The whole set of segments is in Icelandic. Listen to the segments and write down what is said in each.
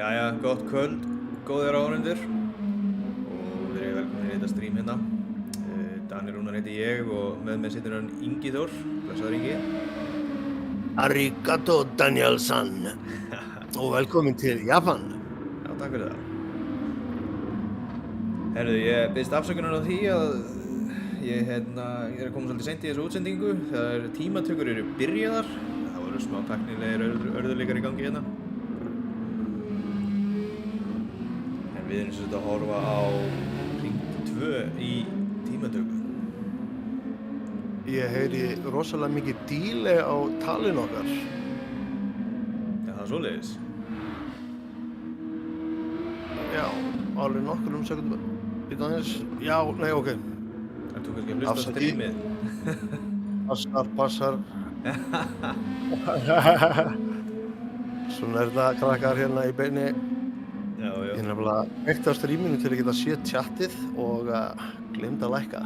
Jæja, gott kvöld, góðir áhorfendur og verið velkomin í þetta stream hérna. Danir Rúnar heiti ég og með mér situr hann Ingi Þór. Blessaður Ingi. Arigato Daniel-san og velkomin til Japan. Já, takk fyrir það. Herðu, ég biðst afsökunar á því að ég er að koma svolítið seint í þessu útsendingu. Þegar tímatökur eru byrjaðar, það voru smá tæknilegir örðuleikar í gangi hérna. Við erum svolítið að horfa á Hring 2 í tímatöku. Ég heyri rosalega mikið delay á talinu okkar. Já, það er svoleiðis. Já, alveg nokkur sekundum. Býta aðeins. Já, nei, ok. Það tók kannski að hlusta á streamið. Passar. Svona er þetta krakkar hérna í beini. Já. Ég er nefnilega ekta á streaminu til að geta séð tjattið og gleymd að lækka.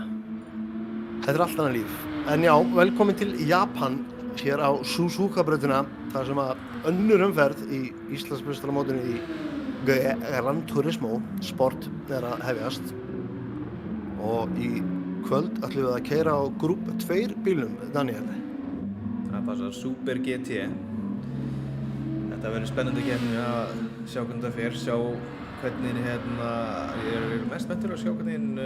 Þetta er allt annað líf. En já, velkomin til Japan hér á Suzuka-brautina, þar sem að önnur umferð í Íslandsmeistaramótinu í Gran Turismo sport er að hefjast. Og í kvöld ætlum við að keyra á Group 2 bílnum, Daniel. Það passar Super GT. Þetta verður spennandi keppni að sjá hvernig það fer, sjá hvernig ég er mest spenntur að sjá hvernig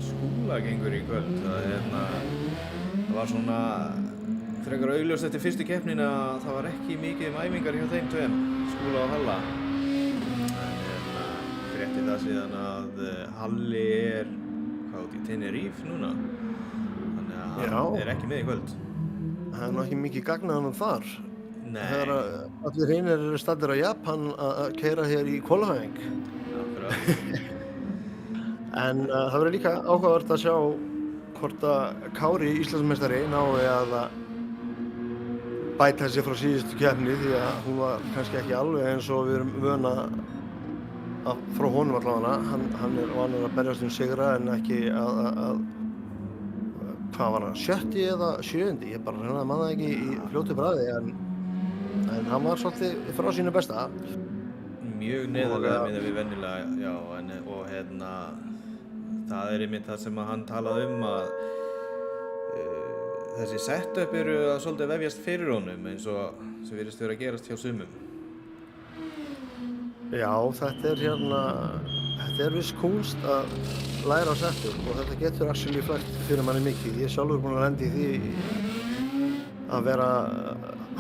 Skúla gengur í kvöld. Það var svona frekar augljóst eftir fyrstu keppnina að það var ekki mikið æfingar hjá þeim tveim, Skúla og Halla. Frétti það síðan að Halli er í Tenerife núna, þannig að hann er ekki með í kvöld. Það er nú ekki mikið gagnað hann þar. Nei. Þegar allir hinir eru staddir á Japan að keyra hér í qualifying. En það verður líka áhugavert að sjá hvort að Kári, Íslandsmeistari, nái að bæta sig frá síðustu keppni því að hún var kannski ekki alveg eins og við erum vöna frá honum allavega. Hann er vanur að berjast sigra en ekki að hvað var hann, 7. eða 7. Ég bara reynaði að manna ekki í fljótu bragði en hann var svolítið frá sínu besta. Mjög neðarlega miðað við venjulega, já, og það er einmitt það sem hann talaði að þessi setup eru að svolítið vefjast fyrir honum eins og sem virðist vera að gerast hjá sumum. Já, þetta er viss kunst að læra á setup og þetta getur actually flækt fyrir manni mikið. Ég er sjálfur búinn að lenda í því að vera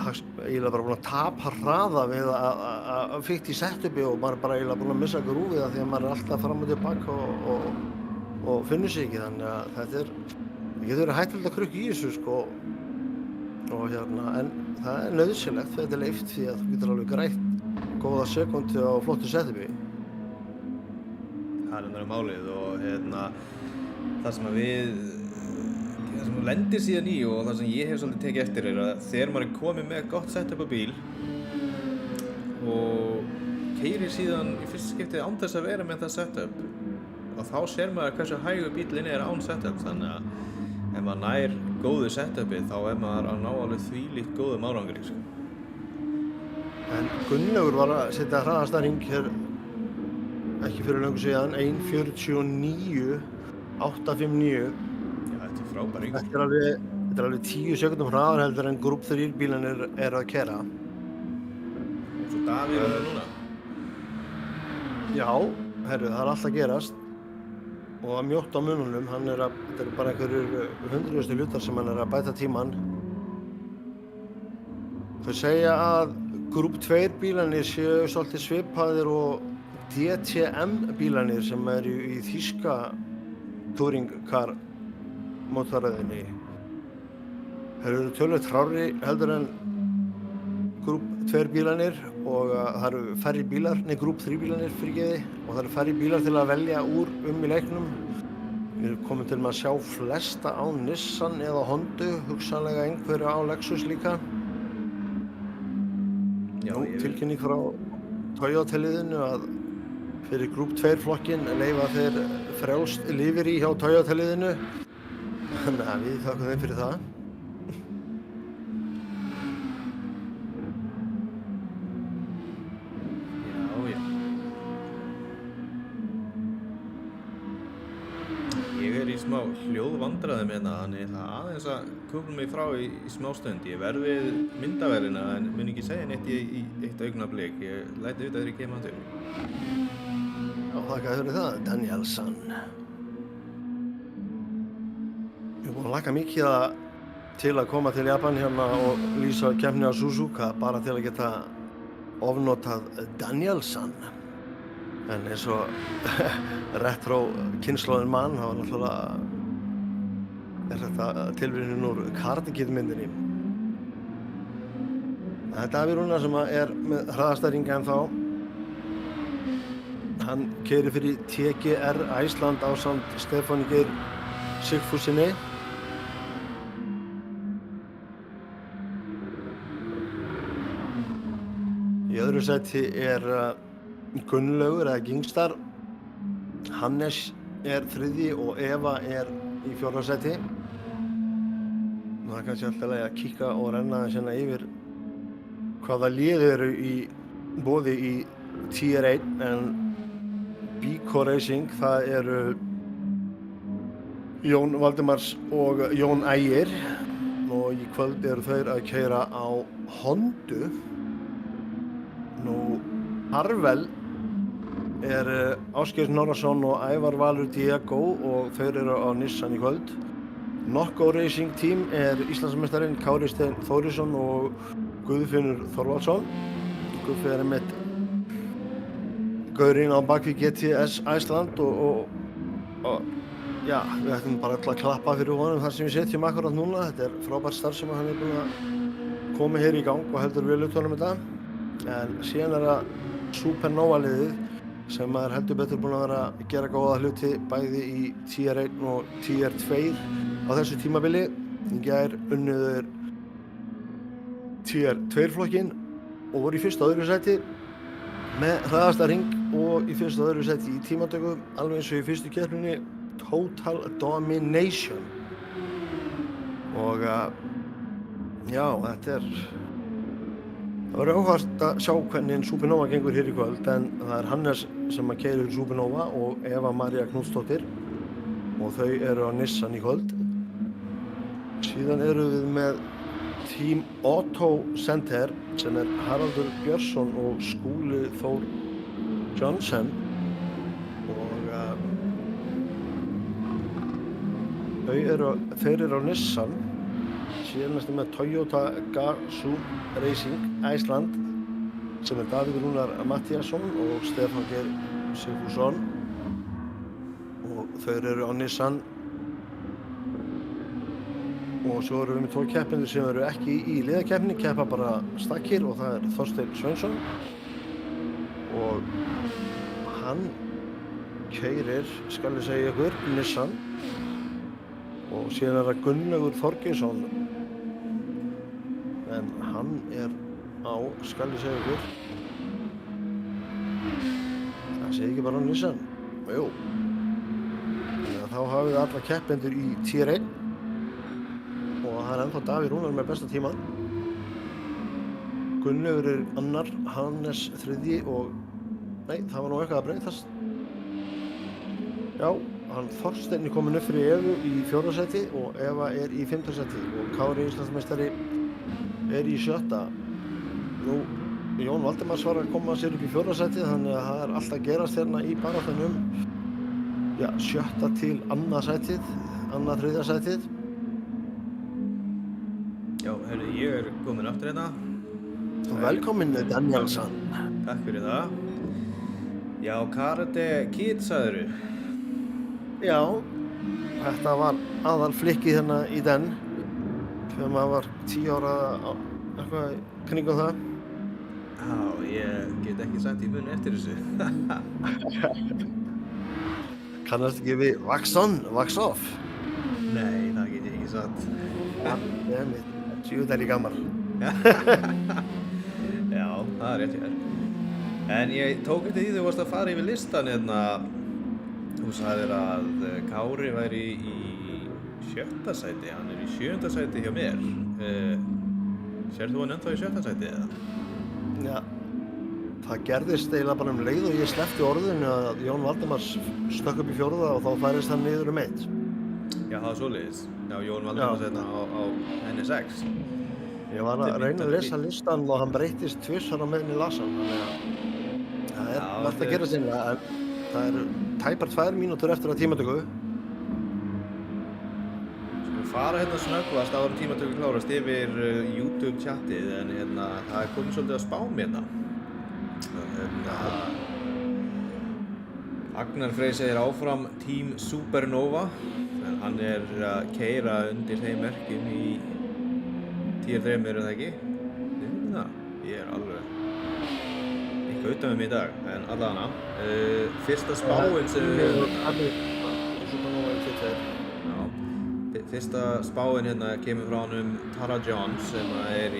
eiginlega bara búinn að tapa hraða við að fikta í setupi og maður er bara eiginlega búinn að missa grúfið það því að maður er alltaf fram og tilbaka og finnur sig ekki, þannig að þetta getur verið hættulegt að krukka í þessu sko og en það er nauðsynlegt fyrir þetta leift því að þú getur alveg grætt góða sekundu á flottu setupi. Það er málið og það sem þú lendir síðan í og það sem ég hef svolítið tekið eftir er að þegar maður er komið með gott setup á bíl og keyrir síðan í fyrsta skiptið án þess að vera með það setup og þá sér maður hversu hægur bílinn er án setup, þannig að ef maður nær góðu setupi þá er maður að ná alveg þvílíkt góðum árangri sko. En Gunnlaugur var að setja hraðasta hring hér ekki fyrir löngu síðan, 1:49 8:59. Frábær hringur. Þetta er alveg 10 sekundum hraðar heldur en Group 3 bílarnir eru að keyra. Og svo Davíð er núna. Já, það er allt að gerast og að mjótt á mununum, þetta eru bara einhverjir hundruðustu hlutar sem hann er að bæta tímann. Þau segja að Group 2 bílarnir séu svolítið svipaðir og DTM bílarnir sem eru í þýska touring car mótorröðinni. Þeir eru töluvert hrárri heldur en Group 2 bílarnir og það eru færri bílar, Group 3 bílarnir fyrirgeði og það eru færri bílar til að velja úr í leiknum. Við erum komin til með að sjá flesta á Nissan eða Honda, hugsanlega einhverja á Lexus líka. Já, tilkynning frá Toyota-liðinu að fyrir Group 2 flokkinn leyfa þeir frjálst livery hjá Toyota-liðinu. Þannig að við þakkum þeim fyrir það. Já. hljóðvandræðum hérna, þannig það aðeins að kúpla mig frá í smástund. Ég verð við myndavélina en mun ekki segja neitt í eitt augnablik. Ég læti vita þegar ég kem aftur. Já, þakka fyrir það, Danielsson. Ég er búinn að laka mikið til að koma til Japan hérna og lýsa keppni á Suzuka bara til að geta ofnotað Danielsson. En eins og retro kynslóðin mann, það var náttúrulega þetta tilvísun úr Karate Kid myndinni. Það er Davíð Rúnar sem er með hraðastæringa ennþá. Hann keyrir fyrir TGR Æsland ásamt Stefáni Geir Sigfússyni. Í öðru sæti Gunnlaugur eða Gingstar. Hannes þriðji og Eva í fjórða sæti. Það er kannski alltaf að kíkja og renna hérna yfir hvaða lið eru í boði í Tier 1 en Bíko Racing, það eru Jón Valdimars og Jón Ægir og í kvöld eru þeir að keyra á Hondu. Harvel Ásgeir Snorrason og Ævar Valur Diego og þeir eru á Nissan í kvöld. Nokko Racing Team Íslandsmeistarinn Kári Steinn Þórisson og Guðfinnur Þorvaldsson. Guðfi með gaurinn á bakvið GTS Æsland og já, við ættum bara öll að klappa fyrir honum þar sem við setjum akkurat núna. Þetta er frábært starf sem hann búinn að koma hér í gang og heldur vel utanum þetta. En síðan það Supernova liðið sem heldur betur búinn að vera að gera góða hluti bæði í Tier 1 og Tier 2 á þessu tímabili. Í gær unnuður Tier 2 flokkinn og voru í fyrsta og öðru sæti með hraðasta hring og í fyrsta og öðru sæti í tímatöku, alveg eins og í fyrstu keppninni Total Domination. Og já, þetta það verður áhugavert að sjá hvernig Supernova gengur hér í kvöld en það Hannes sem keyrir Supernova og Eva María Knútsdóttir og þau eru á Nissan í kvöld. Síðan eru við með Team Auto Center sem Haraldur Björnsson og Skúli Þór Johnsen og þeir eru á Nissan. Síðan með Toyota Gazoo Racing Æsland sem Davíð Rúnar Matthíasson og Stefán Geir Sigfússon og þeir eru á Nissan. Og svo erum við með 2 keppendur sem eru ekki í liðakeppni, keppa bara stakkir og það Þorsteinn Sveinsson og hann keyrir, skal ég segja ykkur, Nissan og síðan það Gunnlaugur Þorgeirsson en hann á, skal ég segja ykkur, það segi ekki bara Nissan, jú, þannig að þá hafið við alla keppendur í Tier 1 og það ennþá Davíð Rúnar með besta tíma. Gunnlaugur annar, Hannes þriðji og nei, það var nú eitthvað að breytast. Já, hann Þorsteinn kominn upp fyrir Evu í 4. sæti og Eva í 5. sæti og Kári Íslandsmeistari í 7. Nú, Jón Valdimars var að koma sér upp í 4. sæti þannig að það allt að gerast hérna í baráttunum. Já, 7. til 2. sætið, 2. 3. sætið. Já, heyrðu, ég kominn aftur hérna. Velkomin Danielsson. Takk fyrir það. Já, Karate Kid sagðirðu? Já, þetta var aðal flikkið hérna í den þegar maður var 10 ára eitthvað kringum það. Já, ég get ekki sagt í munni eftir þessu. Kannast ekki við wax on, wax off? Nei, það get ég ekki sagt. Nefnir, 7 dæli gammal. Já, það er rétt hjá þér. En ég tók eftir því þú varst að fara yfir listan hérna. Þú sagðir að Kári væri í 7. sæti, hann í 7. sæti hjá mér. Sérðu hann ennþá í 7. sæti eða? Já, það gerðist eiginlega bara leið og ég sleppti orðinu að Jón Valdimars stökk upp í 4. og þá færist hann niður 1. Já, það var svoleiðis. Já, Jón Valdimars hérna á NSX. Ég var að reyna að lesa listan og hann breytist tvisvar á meðan ég las hann, þannig að það Já, margt að gera sinna, en það eru tæpar 2 mínútur eftir að tímatöku. Við fara hérna snöggvast áður en tímatöku klárast yfir YouTube chatið, en hérna það er komið svolítið að spám hérna. Agnar Freyr segir áfram Team Supernova, en hann er að keyra undir þeim merkjum í tier 3, er það ekki? Ég er alveg eitthvað utan með mig í dag, en allavega fyrsta spáin sem fyrsta spáin hérna kemur frá honum Tara Jones sem er í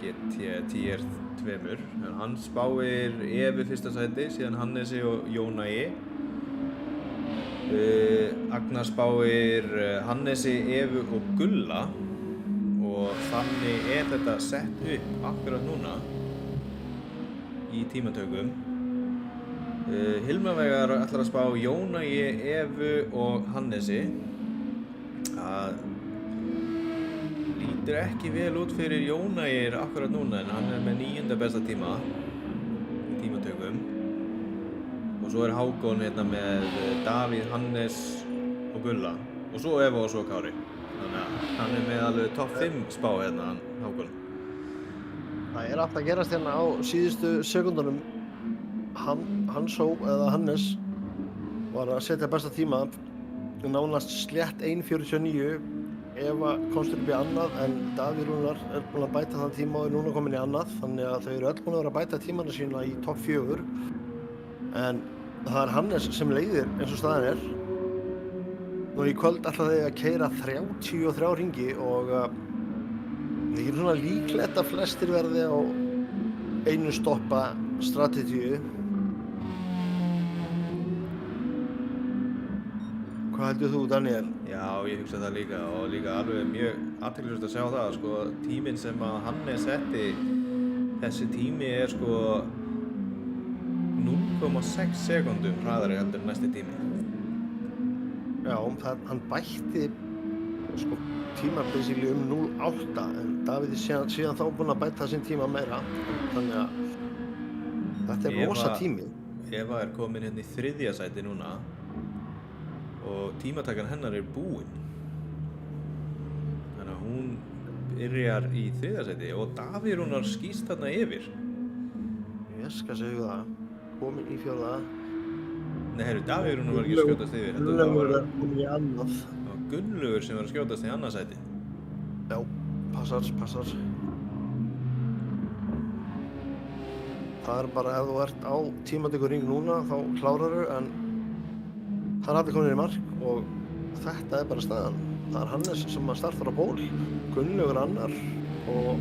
GT tier 2, en hann spáir Evu fyrsta sæti, síðan Hannesi og Jónæi. Agnar spáir Hannesi, Evu og Gulla, og þannig er þetta sett upp akkurat núna í tímatökum. Hilmar Veigar ætlar að spá Jónæi, Evu og Hannesi. Það lítur ekki vel út fyrir Jónæi akkurat núna, en hann er með 9. besta tíma í tímatökum. Og svo er Hákon hérna með Davíð, Hannes og Gulla, og svo Eva og svo Kári. Þannig að hann er með alveg topp 5 spá hérna, Hákon. Það er alltaf að gerast hérna á síðustu sekundunum. Hansó eða Hannes var að setja besta tíma, nánast slétt 1:49. Eva komst upp í annað, en Davíð Rúnar er búinn að bæta þann tíma og er núna komin í annað, þannig að þau eru öll búin að vera að bæta tímana sína í topp 4. En það er Hannes sem leiðir eins og staðan er. Nú í kvöld ætla þau að keyra 33 hringi og það er svona líklegt að flestir verði á einu stoppa strategíu. Hvað heldur þú, Daniel? Já, ég hugsa það líka, og líka alveg mjög athyglisvert að sjá það, sko, tíminn sem að Hannes setti, þessi tími er sko 0,6 sekúndum hraðari heldur en næsti tími. Já, hann bætti sko tíma basically 0,8, en Davíð er síðan þá búinn að bæta sinn tíma meira, þannig að þetta er rosa tími. Eva er komin hérna í 3. sæti núna og tímatakan hennar er búinn. Þannig að hún byrjar í 3. sæti og Davíð Rúnar skýst þarna yfir. Ég skal segja það, komin í 4. Nei, heyrðu, Davíð Rúnar var ekki að skjótast yfir. Gunnlaugur er komin í annað. Það var Gunnlaugur sem var að skjótast í annað sæti. Já, passar. Það er bara ef þú ert á tímatökuring núna þá klárarðu, en það er allir komin í mark og þetta er bara staðan. Það er Hannes sem startar á pól, Gunnlaugur annar og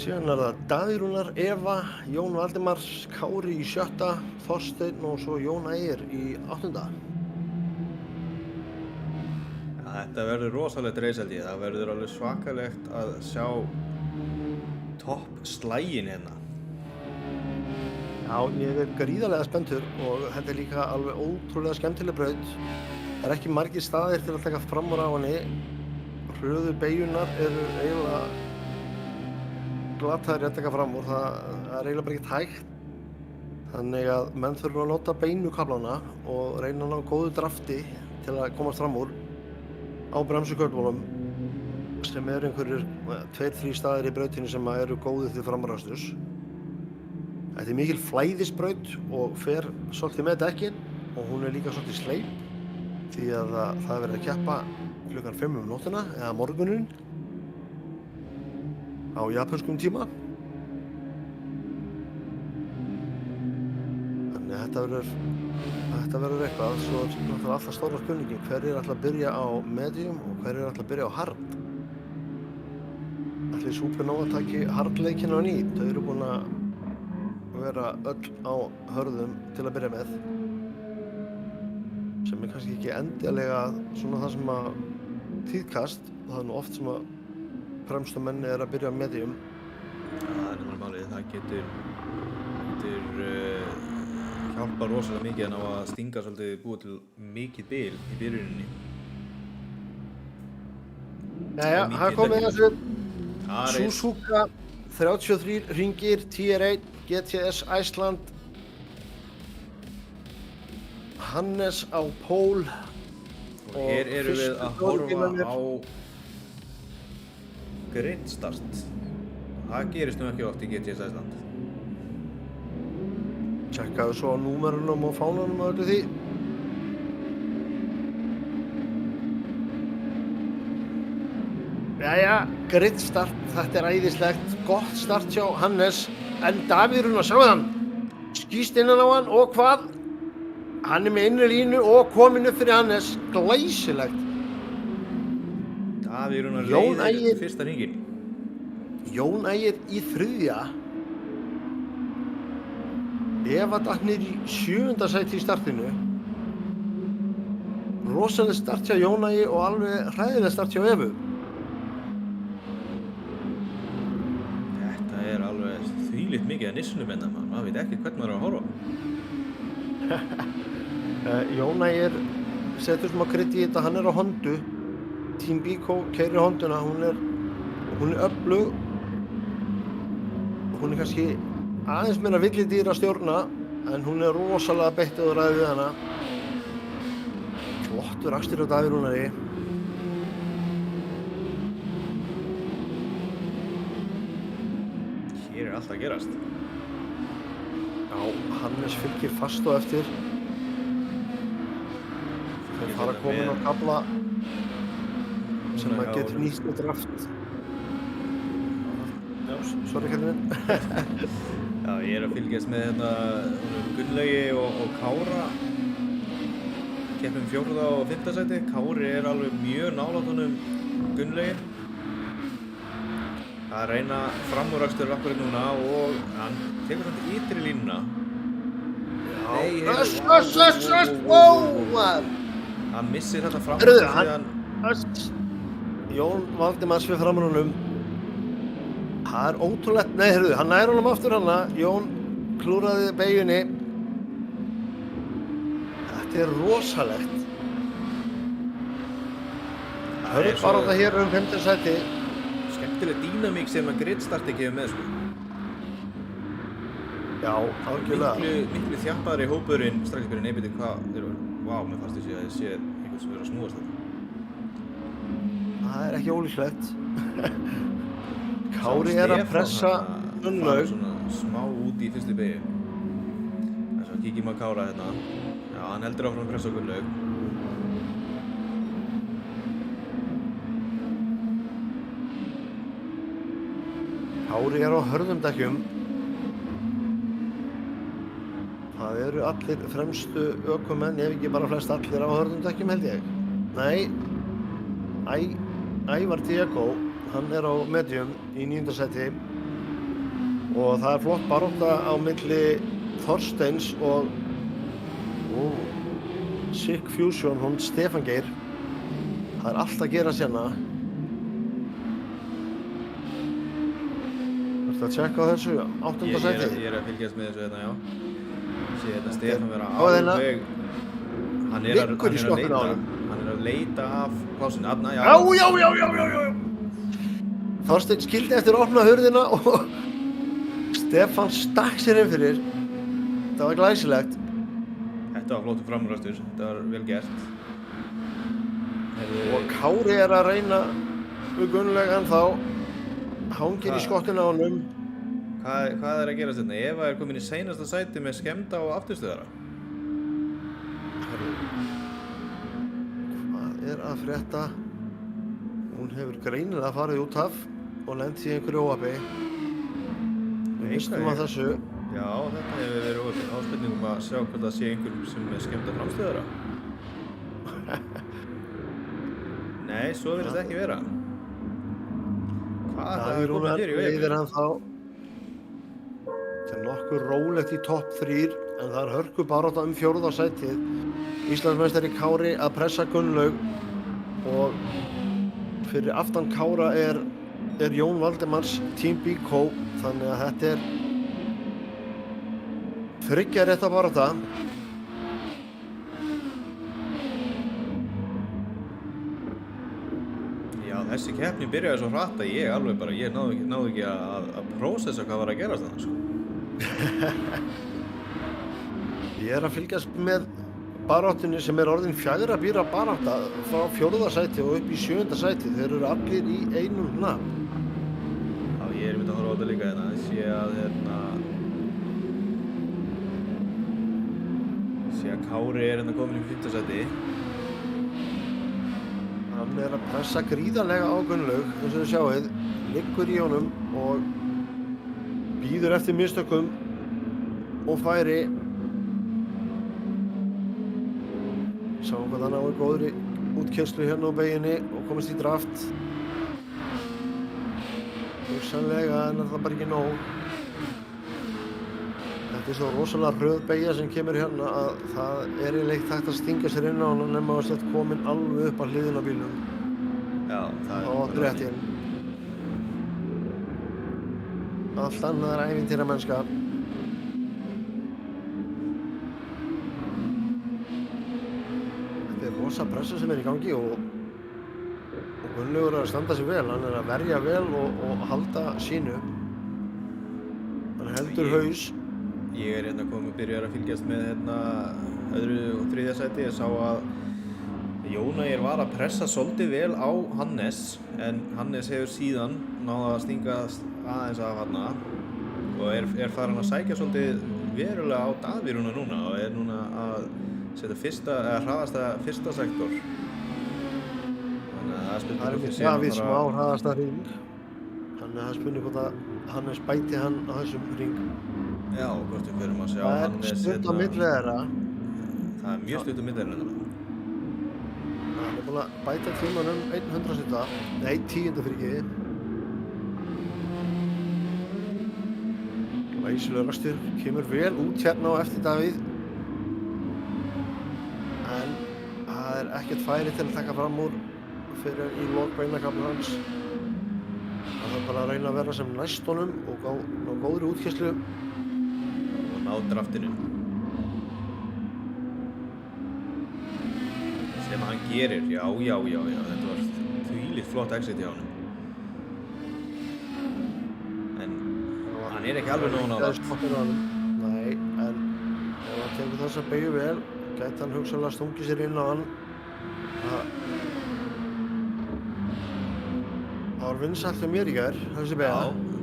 síðan er það Davíð Rúnar, Eva, Jón Valdimars, Kári í 7., Þorsteinn og svo Jón Ægir í 8. Ja, þetta verður rosalegt reis held ég. Það verður alveg svakalegt að sjá topp slægin hérna. Já, ég er gríðarlega spenntur og þetta er líka alveg ótrúlega skemmtileg braut. Það er ekki margir staðir til að taka fram úr á henni. Hröðu beygjunar eru eiginlega glataðir að taka fram úr. Það er eiginlega bara ekkert hægt. Þannig að menn þurfa að nota beinu kaflana og reyna að ná góðu drafti til að komast fram úr á bremsukörbólum sem eru einhverjir 2-3 staðir í brautinni sem eru góðir til framúraksturs. Þetta er mikil flæðisbraut og fer svolítið með dekkin og hún er líka svolítið sleip því að það er verið að keppa klukkan 5 nóttina eða morguninn á japanskum tíma. Þannig að þetta verður eitthvað. Svo er náttúrulega alltaf stóra spurningin, hverjir ætla að byrja á medium og hverjir ætla að byrja á hard. Ætli Supernova taki hardleikinn á ný. Þau eru búin að vera öll á hörðum til að byrja með, sem er kannski ekki endilega svona það sem að tíðkast. Það er nú oft sem að fremstu menni er að byrja medium. Það er náttúrulega málið, það getur hjálpar rosalega mikið að ná að stinga svolítið búið til mikið bil í byrjuninni. Jæja, Og það mikið komið leggur. þessu Aris, Suzuka 33 ringir, TR1, GTS Iceland, Hannes á pól. og hér erum við fyrstu að horfa bílarnir. á grid start. Það gerist nú ekki oft í GTS Iceland. Tjekkaðu svo á númerunum og fánunum og öllu því. Jæja, grid start, þetta æðislegt, gott start hjá Hannes, en Davíðurinn að sjá hann, skýst innan á hann og hvað? Hann með innri línu og kominn upp fyrir Hannes, glæsilegt. Davíð Rúnar Jón leiðir Ægir. fyrsta hringinn. Jón Ægir í 3. Eva datt niður í 7. sæti í startinu. Rosalega start hjá Jón Ægir og alveg hræðilega start hjá Evu. Þetta er alveg þvílíkt mikið að nissunum enda maður. Maður veit ekki hvernig maður er að horfa. Jón Ægir setur smá krydd í þetta, hann er á Hondu. Team Biko keyrir Honduna, hún er öflug. Hún er kannski aðeins meira villidýr að stjórna, en hún er rosalega beitt og ræði við hana. Flottur akstur á Davíð Rúnari. Hér er allt að gerast. Já, Hannes fylgir fast á eftir. Þeir fara komin á kafla sem að getur nýtt og draft. Já, Sorry, kallinn minn. Já, ég er að fylgjast með hérna Gunnlaugi og Kára. Keppum 4. og 5. sæti. Kári er alveg mjög nálægt honum Gunnlaugi. Það reyna framúrakstur akkurat núna og hann tekur samt ytri línuna. Nei, hann missir þetta Heyrðu, framúrakstur Jón Valdimars við framan honum. Það er ótrúlegt. Nei, heyrðu, hann nær honum aftur hana. Jón klúraði beyjunni. Þetta er rosalegt. Það er bara þetta hér 5. sæti. skemmtileg dýnamík sem að gridstarti gefur með sko. Já, algjörlega. Miklu þjappaðri hópurinn strax fyrir neybytti hvað vá, mér fannst þessi að ég sé einhvern sem verður að snúast þetta. Það er ekki ólíklegt. Kári er að pressa Gunnlaug. Svona smá út í fyrstu beygju. Þess að kíkjum að Kára hérna. Já, hann heldur áfram að pressa Gunnlaug. Kári er á hörðum dekkjum. Það eru allir fremstu ökumenn, ef ekki bara flest allir á hörðum dekkjum held ég. Nei, Ævar Diego, hann er á medium í 9. sæti og það er flott barátta á milli Þorsteins og Sick Fusion, hún Stefán Geir. Það er allt að gera sérna. Ertu að tjekka á þessu 8. sæti? Ég er að fylgjast með þessu hérna, já. Sé þetta Stefán vera Á þeirna. alveg. Hann er Liggur í skottinu á honum. Hann er að leita af plásinu. Þarna, já. Já. Þorsteinn skildi eftir að opna hurðina og Stefán stakk sér inn fyrir. Það var glæsilegt. Þetta var flottur framúrakstur. Þetta var vel gert. Og Kári er að reyna við Gunnlaug ennþá. Hangir í skottinu á honum. Hvað er að gerast þetta? Eva er komin í seinasta sæti með skemmda og afturstöðara. Hvað er að frétta? Hún hefur greinilega farið út af og lent í einhverju óhafi. Við vistum að þessu. Já, þetta hefur verið áspurningum að sjá hvort það sé einhver sem er skemmda framstöðara. Nei, svo verður þetta ekki vera. Hvað er það að koma hér í leiðir Evu? hann þá. Það er nokkuð rólegt í topp 3 en það er hörku barátta 4. sætið. Íslandsmeistari Kári að pressa Gunnlaug og fyrir aftan Kára er Jón Valdimars Team Biko, þannig að þetta er þriggja rétta barátta. Já, þessi keppni byrjaði svo hratt að ég náði ekki að prósessa hvað var að gerast þarna, sko. Ég að fylgjast með baráttunni sem orðin 4 bíra barátta frá 4. sæti og upp í 7. sæti. Þeir eru allir í einum hnapp. Já, ég er myndið að horfa á þetta líka hérna. Ég sé að Kári er hérna komin í 5. sæti. Hann að pressa gríðarlega á Gunnlaug, eins og þið sjáið, liggur í honum og bíður eftir mistökum og færi. Sáum hvað hann á góðri útkeyrslu hérna á beginni og komist í draft. Hugsanlega en það bara ekki nóg. Þetta svo rosalega hröð beygja sem kemur hérna að það eiginlega hægt að stinga sér inn á hann nema að þetta komin alveg upp að hliðina á bílnum. Já, það og rétt inn. Allt annað ævintýra mennska. Þetta rosa pressa sem í gangi og Gunnlaugur að standa sig vel. Hann að verja vel og halda sínu. Hann heldur haus. Ég er hérna byrjar að fylgjast með hérna 2. og 3. sæti. Ég sá að Jónægir var að pressa svolítið vel á Hannes en Hannes hefur síðan náða að stinga aðeins af hana og er farin að sækja svolítið verulega á Davíðrúna núna og er núna að setja hraðasta fyrsta sektor. Þannig að það er spurning hvort Davíð sem á hraðasta hring. Þannig að það er spurning hvort að Hannes bæti hann á þessum hring. Já, hvort við förum að sjá Hannes. Það er stutt á milli þeirra. Það er mjög stutt á milli þeirra. Hann er búinn að bæta tímanum 100. Nei, 10. fyrir Æsilegur rakstur, kemur vel út hérna á eftir Davíð. En það er ekkert færi til að taka fram úr fyrir í lok beinakafla hans. Það þarf bara að reyna að vera sem næst honum og ná góðri útkeyrslu. Og ná draftinu. Sem hann gerir, já, þetta var þvílíkt flott exit hjá honum. En hann er ekki alveg nógu nálægt. Nei, en ef hann tekur þessa beygju vel, gæti hann hugsanlega stungið sér inn á hann. Það var vinsælt hjá mér í gær, þessi beygja. Já,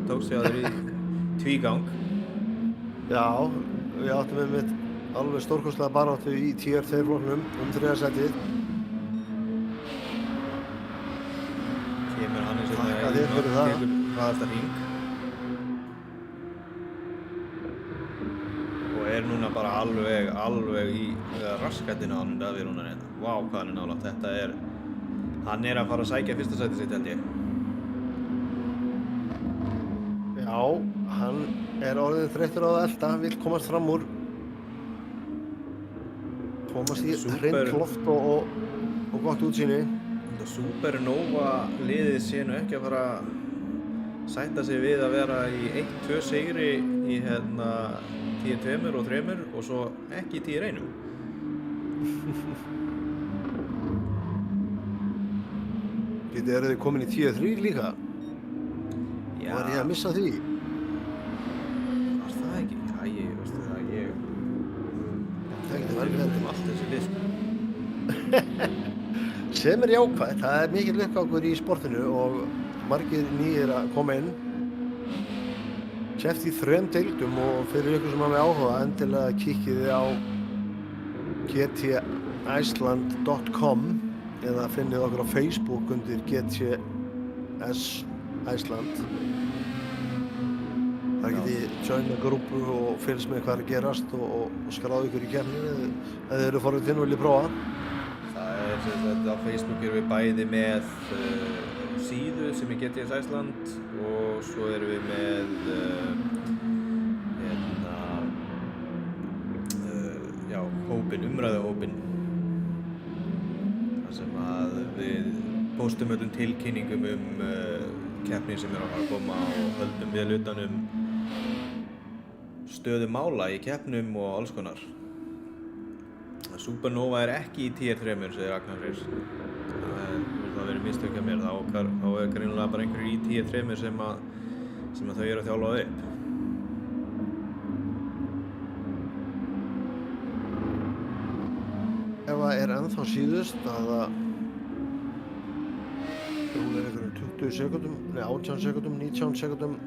tókst ég að þeir í tvígang. Já, við áttum einmitt alveg stórkostlega baráttu í Tier 2 flokknum 3. sætið. Kemur hann eins og Þakka þér fyrir það. Tekur hraðasta hring. Og er núna bara alveg í raskatinn á hann Davíð Rúnar hérna. Vá, hvað hann er nálægt. Hann er að fara að sækja fyrsta sætið sitt held ég. Já, hann er orðinn þreyttur á að elta, vill komast fram úr. Komast í hreint loft og gott útsýni. Supernova liðið sé nú ekki að fara að sætta sig við að vera í 1-2 sigri í hérna 10-2 og 3 og svo ekki 10-1. Eru þið komin í 10-3 líka? Já. Var ég að missa því? Var það ekki? Veistu það, Það getur vel verið. Allt þessi lið, sko. Sem jákvætt, það er mikill uppgangur í sportinu og margir nýir að koma inn. Keppt í 3 deildum og fyrir ykkur sem hafi áhuga endilega kíkið á gticeland.com eða finnið okkur á Facebook undir GTS Iceland. Það getið joina grúpu og fylgst með hvað er að gerast og skráðu ykkur í keppninu eða þið eru forvitin og viljið prófa. Á Facebook erum við bæði með síðu sem er GTS Iceland og svo erum við með umræðuhópinn þar sem að við póstum öllum tilkynningum keppni sem er að fara að koma og höldum vel utan stöðu mála í keppnum og alls konar. Supernova er ekki í tier 3, segir Agnar Freyr. Það verið mistök hjá mér, þá er greinilega bara einhverjir í tier 3 sem þau eru að þjálfa upp. Eva er ennþá síðust að hún er einhverjum 20 sekúndum, nei 18 sekúndum, 19 sekúndum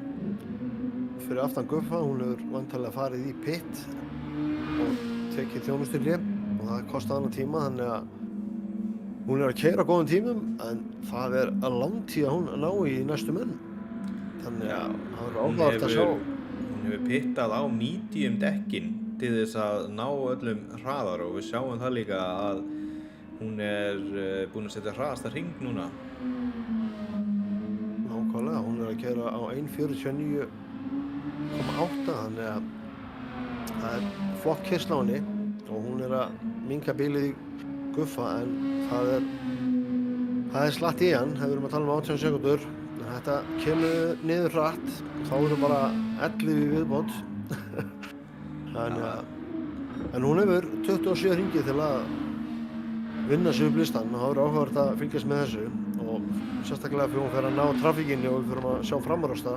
fyrir aftan Guffa. Hún hefur væntanlega farið í pit og tekið þjónustuhlé og það kostaði hana tíma, þannig að hún er að keyra góðum tímum en það er að langt í að hún ná í næstu menn. Þannig að það er áhugavert að sjá. Hún hefur pittað á medium dekkin til þess að ná öllum hraðar og við sjáum það líka að hún er búin að setja hraðasta hring núna. Nákvæmlega, hún er að keyra á 1:49,8 þannig að það er flott keyrsla á henni og hún er að minnka bílið í Guffa en það er slatt í hann, við erum að tala um 18 sekúndur. Þetta kemur niður hratt, þá eru bara 11 í viðbót. Þannig að, en hún hefur 27 hringi til að vinna sig upp listan og það verður áhugavert að fylgjast með þessu og sérstaklega fyrir hún fer að ná trafíkinni og við fyrir að sjá framúrasta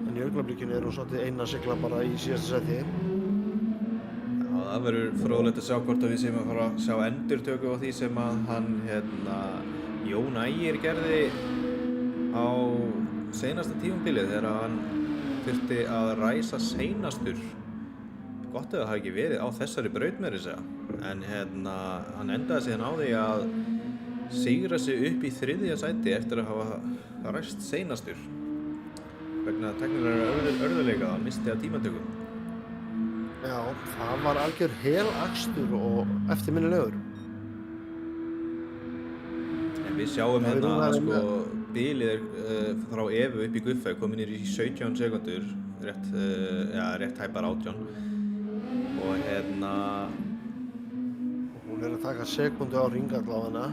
en í augnablikinu er hún svolítið eina sigla bara í síðasta seti. Já, það verður fróðlegt að sjá hvort að við séum að fara að sjá endurtöku á því sem að hann Jón Ægir gerði á seinasta tímabilið þegar hann þurfti að ræsa seinastur. Gott ef það hafi ekki verið á þessari braut meira að segja. En hann endaði síðan á því að sigra sig upp í 3. sæti eftir að hafa ræst seinastur. Vegna teknilega örðuleika að misti að tímatökum. Já, það var algjör helakstur og eftirminnilegur. En við sjáum bilið frá Evu upp í Guffa komin í 17 sekundur, rétt tæpar 18. Og hún er að taka sekundu á hringall á hana.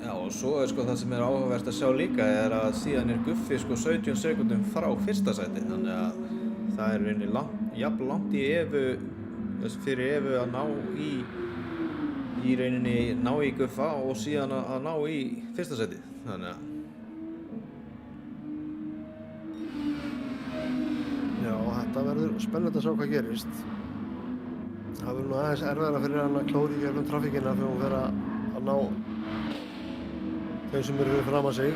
Já, og svo er það sem er áhugavert að sjá líka er að síðan er Guffi 17 sekundum frá fyrsta sæti, þannig að það er rauninni jafn langt í Evu fyrir Evu að ná í rauninni ná í Guffa og síðan að ná í fyrsta sæti, þannig að Já, þetta verður spennandi að sjá hvað gerist. Það verður nú aðeins erfiðara fyrir hann að klóra í gegnum trafíkina fyrir hún fer að ná þeim sem eru fyrir fram að sig.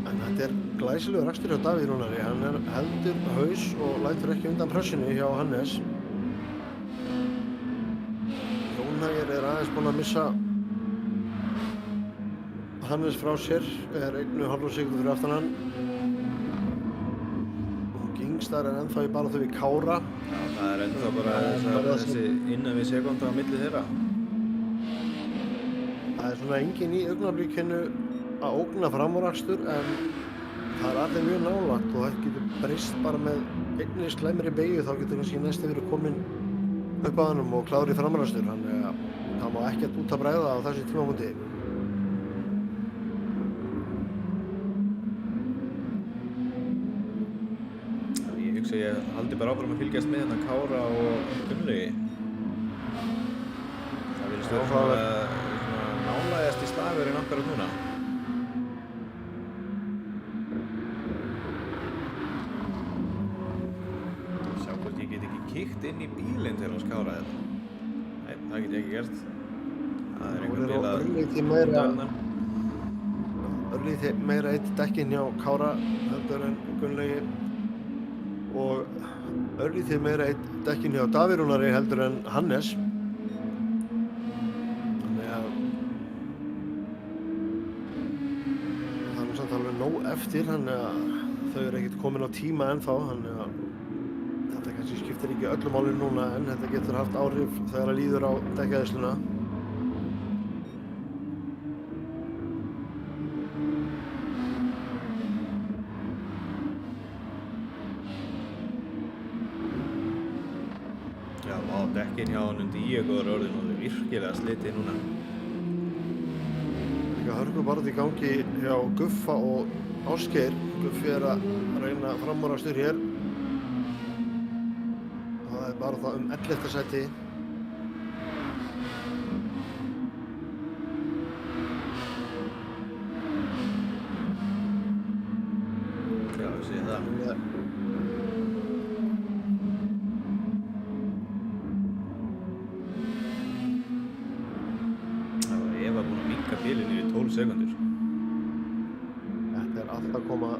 En þetta er glæsilegur akstur hjá Davíð Rúnari. Hann heldur haus og lætur ekki undan pressinu hjá Hannes. Jón Ægir er aðeins búinn að missa Hannes frá sér, er 1,5 sekúndu fyrir aftan hann. Gingstar er ennþá í baráttu við Kára. Já, það er ennþá bara þessi innan við sekúndu á milli þeirra. Það er svona enginn í augnablikinu að ógna framúrakstur en það er allir mjög nálægt og það getur breyst bara með einni slæmri beygju, þá getur kannski næsti verið komin upp að hannum og klári framúrakstur, þannig að það má ekkert út að bregða á þessu tímapunkti. Ég haldi bara áfram að fylgjast með Kára og Gunnlaugi. Það virðist vera svona nálægasti slagurinn akkurat núna. Sjá hvort ég get ekki kíkt inn í bílinn til hans Kára eða. Nei, það get ég ekki gert. Það er einhver bíl að Örlítið meira eitt dekkin hjá Kára heldur en Gunnlaugi og örlítið meira eitt dekkin hjá Davíð Rúnari heldur en Hannes. Þannig að það er samt alveg nóg eftir, þannig að þau eru ekkert komin á tíma ennþá, þannig að þetta kannski skiptir ekki öllu máli núna en þetta getur haft áhrif þegar það líður á dekkjæðsluna. Dekkin hjá honum Diego er orðin og virkilega slitið núna. Líka hörkubarð í gangi hjá Guffa og Ásgeir. Guffi er að reyna framúrakstur hér. Það bara það 11. sæti. Já, ég sé það. Það var Eva búin að minnka bílinn í 12 sekundur. Þetta allt að koma.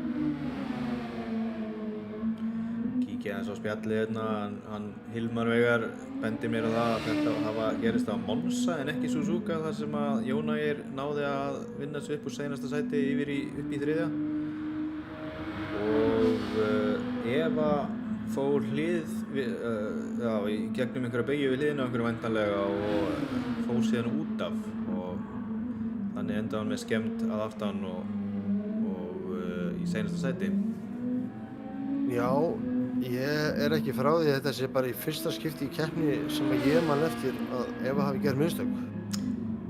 Kíkja aðeins á spjallið hérna, hann Hilmar Veigar bendir mér á það að þetta hafa gerist á Monza en ekki Suzuka þar sem að Jón Ægir náði að vinna sig upp úr seinasta sæti upp í 3. Og Eva fór í gegnum einhverja beygju við hliðina á einhverju væntanlega og fór síðan út af og þannig endaði hann með skemmd að aftan og í seinasta sæti. Já, ég ekki frá því að þetta sé bara í fyrsta skipti í keppni sem að ég man eftir að Eva hafi gert mistök.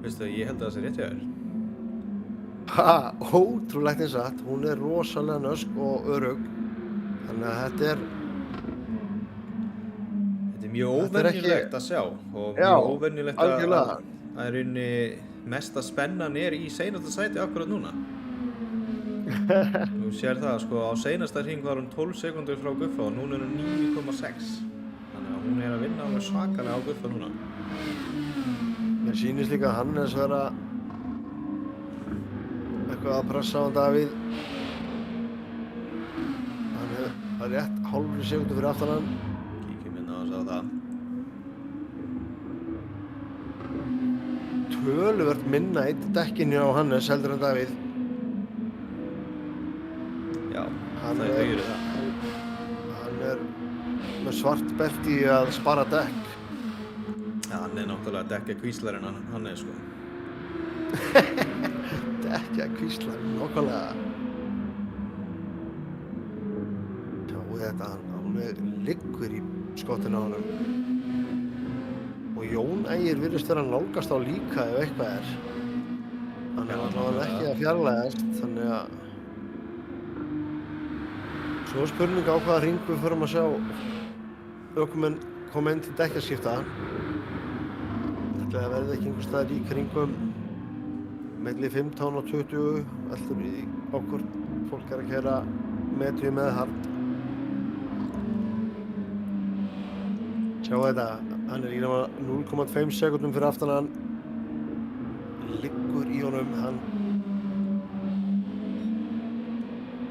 Veistu það, ég held að það sé rétt hjá þér. Ótrúlegt eins að hún er rosalega nösk og örugg. Þannig að þetta er mjög óvenjulegt að sjá og mjög óvenjulegt að rauninni mesta spennan er í seinasta sæti akkurat núna. Þú sér það, sko, á seinasta hring var hún 12 sekundur frá Guffa og núna er hún 9,6. Þannig að hún er að vinna alveg svakalega á Guffa núna. Mér sýnist líka að Hannes vera eitthvað að pressa á hann Davíð. Hann er rétt hálfri sekundu fyrir aftan hann. Kíkjum inn á þess að það. Töluvert minna eitt dekkinu á Hannes heldur en Davíð. Já, það er byggjur það. Hann er með svart belti í að spara dekk. Já, hann er náttúrulega dekkjakvíslarinn hann er, sko. Dekkjakvíslarinn, nákvæmlega. Sjáu þetta, hann liggur í skottinu á honum. Og Jón Ægir virðist vera að nálgast á líka ef eitthvað er. Hann er allavega ekki að fjarlægast, þannig að svo spurning á hvaða hring við förum að sjá ökumenn koma inn til dekkjaskipta. Þetta verði ekki einhvers staðar í kringum milli 15 og 20 allur í okkur fólk er að keyra metri með hart. Sjá þetta, hann er í nema 0,5 sekúndum fyrir aftan hann. Liggur í honum,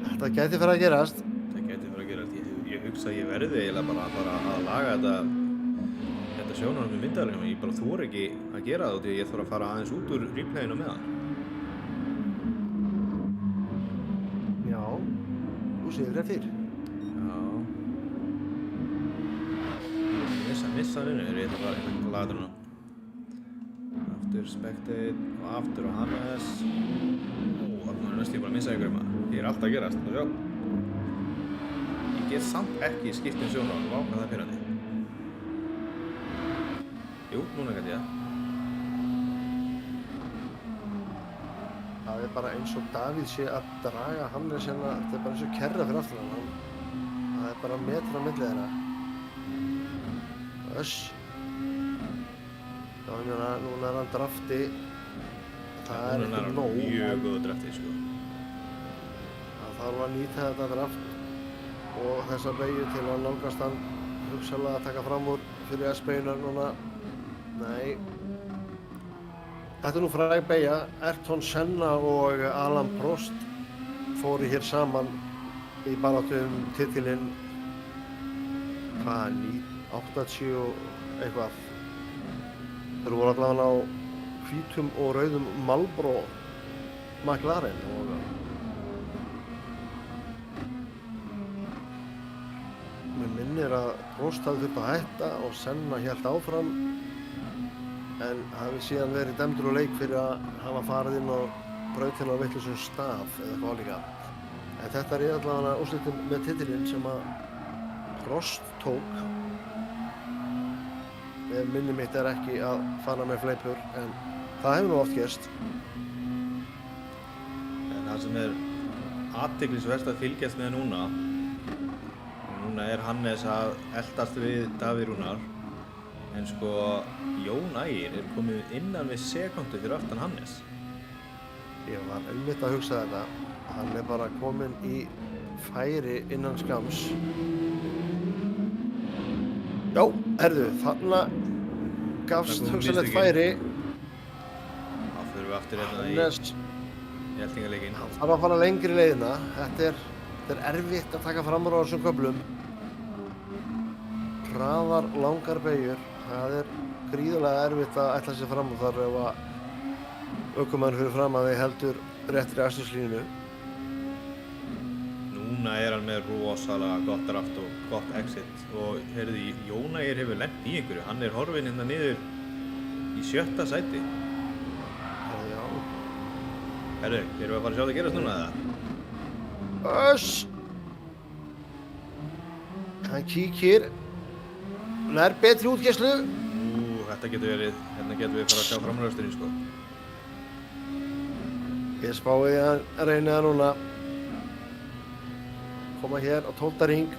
Þetta gæti fyrir að gerast. Ég hugsa að ég verði eiginlega bara að fara að laga þetta sjónarhorn með myndavélinni. Ég bara þori ekki að gera það því ég þarf að fara aðeins út úr replayinu með hann. Já, þú séð rétt fyrr. Já. Missa hann inni, ég ætla bara að laga þetta núna. Aftur Spectate og aftur á Hannes. Þarna er næst ég bara að missa ykkur maður. Ég er alltaf að gerast, þú sjá. Ég get samt ekki skipt sjónarhorn, vá hvað það er pirrandi. Jú, núna gæti ég. Það er bara eins og Davíð sé að draga Hannes hérna, þetta er bara eins og kerra fyrir aftan hann. Það er bara metri á milli þeirra. Já, ég meina, núna er hann drafti. Það er ekki nóg. Mjög góð drafti, sko. Það þarf að nýta þetta draft og þessa beygju til að nálgast hann hugsanlega að taka fram úr fyrir S-beygjunar núna. Nei. Þetta er nú fræg beygja. Ayrton Senna og Alain Prost fóru hér saman í baráttu titilinn 80 og eitthvað. Þeir voru allavega á hvítum og rauðum Marlboro McLaren og mér minnir að Prost hafði þurft að hætta og Senna hélt áfram en hafi síðan verið dæmdur úr leik fyrir að hafa farið inn á brautina á vitlausum staf eða eitthvað álíka. En þetta er allavega úrslitin með titilinn sem að Prost tók. Minni mitt er ekki að fara með fleipur en það hefur nú oft gerst. En það sem er athyglisvert að fylgjast með núna er Hannes að eldast við Davíð Rúnar en sko Jón Ægir komið innan við sekundu fyrir aftan Hannes. Ég var einmitt að hugsa þetta. Hann bara kominn í færi innan skams. Já, herðu, þarna gafst hugsanlegt færi. Þá fyrir við aftur hérna Hannes, í eldingarleikinn. hann þarf að fara lengri leiðina. Þetta er erfitt að taka fram úr á þessum köflum. Hraðar, langar beygjur. Það er gríðarlega erfitt að ætla sér fram úr þar ef að ökumann fyrir fram að þeir heldur réttri aksturslínu. Núna hann með rosalega gott draft og gott exit og heyrðu, Jón Ægir hefur lent í einhverju. Hann horfinn hérna niður í 7. sæti. Já. Herru, erum við að fara að sjá það gerast núna eða? Öss! Hann kíkir. Nær betri útgæslu. Þetta getur verið, hérna getum við fara að sjá framröðusturinn sko. Ég spái að reyna það núna. Koma hér á 12. hring.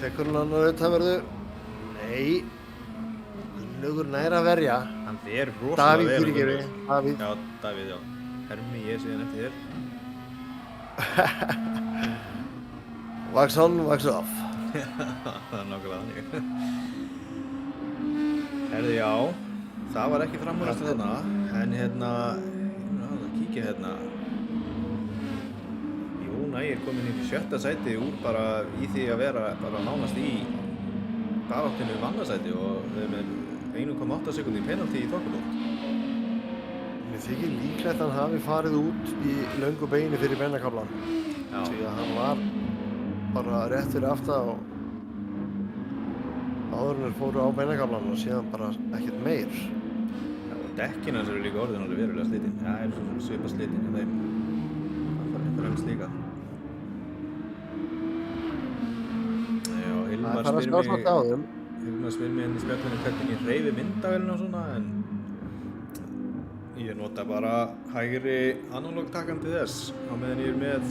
Tekur hann auðvitað verðu. Nei. Gunnlaugur nær að verja. Hann fer rosalega Davíð vel. fyrirgefi. Davíð. Já, Davíð, já. Hermi, ég sé hann eftir þér. Wax on, wax off. Það nákvæmlega þannig. Herðu, já. Það var ekki framröðustur þarna. En hérna, ég að kíkja hérna. Jón Ægir kominn í 7. sæti úr bara í því að vera bara nánast í baráttinu um annað sæti og með 1,8 sekúndur í penalty í þokkabót. Mér þykir líklegt að hann hafi farið út í löngu beini fyrir beinakaflan. Já. Því að hann var bara rétt fyrir aftan og áðurinnir fóru á beinakaflan og síðan bara ekkert meir. Já, og dekkin hans eru líka orðin alveg verulega slitin. Já, er svona svipað slitin hjá þeim. Það fara einhver eins líka. Já, Hilmar Það er að skjást á þeim. spyr mig henni í spjallinu hvernig ég hreyfi myndavélina og svona en ég nota bara hægri analóg takandi þess á meðan ég með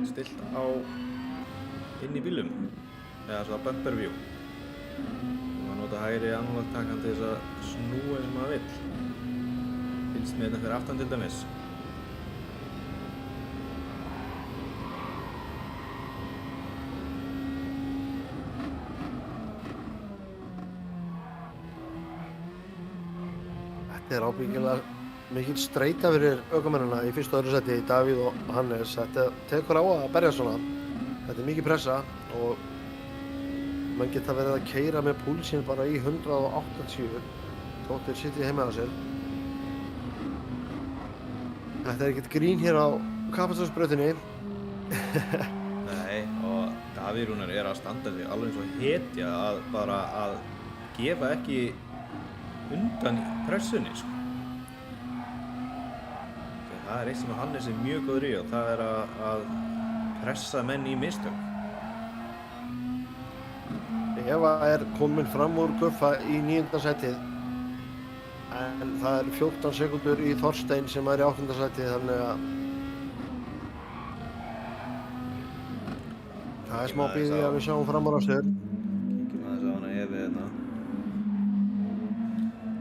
stillt á inn í bílum eða svona bumper view og maður nota hægri analóg takandi þess að snúa eins og maður vill fylgst með þetta fyrir aftan til dæmis. Þetta er ábyggilega mikil streita fyrir ökumennina í fyrsta og öðru sæti, Davíð og Hannes. Þetta tekur á að berja svona. Þetta er mikið pressa og mann geta verið að keyra með púlsinn bara í 180 þótt þeir sitja heima á sér. Þetta er ekkert grín hér á Kappakstursbrautinni. Nei, og Davíð Rúnar að standa sig alveg eins og hetja að bara að gefa ekki undan pressunni sko. Það er eitt sem Hannes mjög góður í og það er að pressa menn í mistök. Eva er komin fram úr Guffa í 9. sætið en það er 14 sekúndur í Þorstein sem er í 8. sætið þannig að það er smá bíði að við sjáum fram úr á sér. Kíkjum aðeins á hana Evi hérna.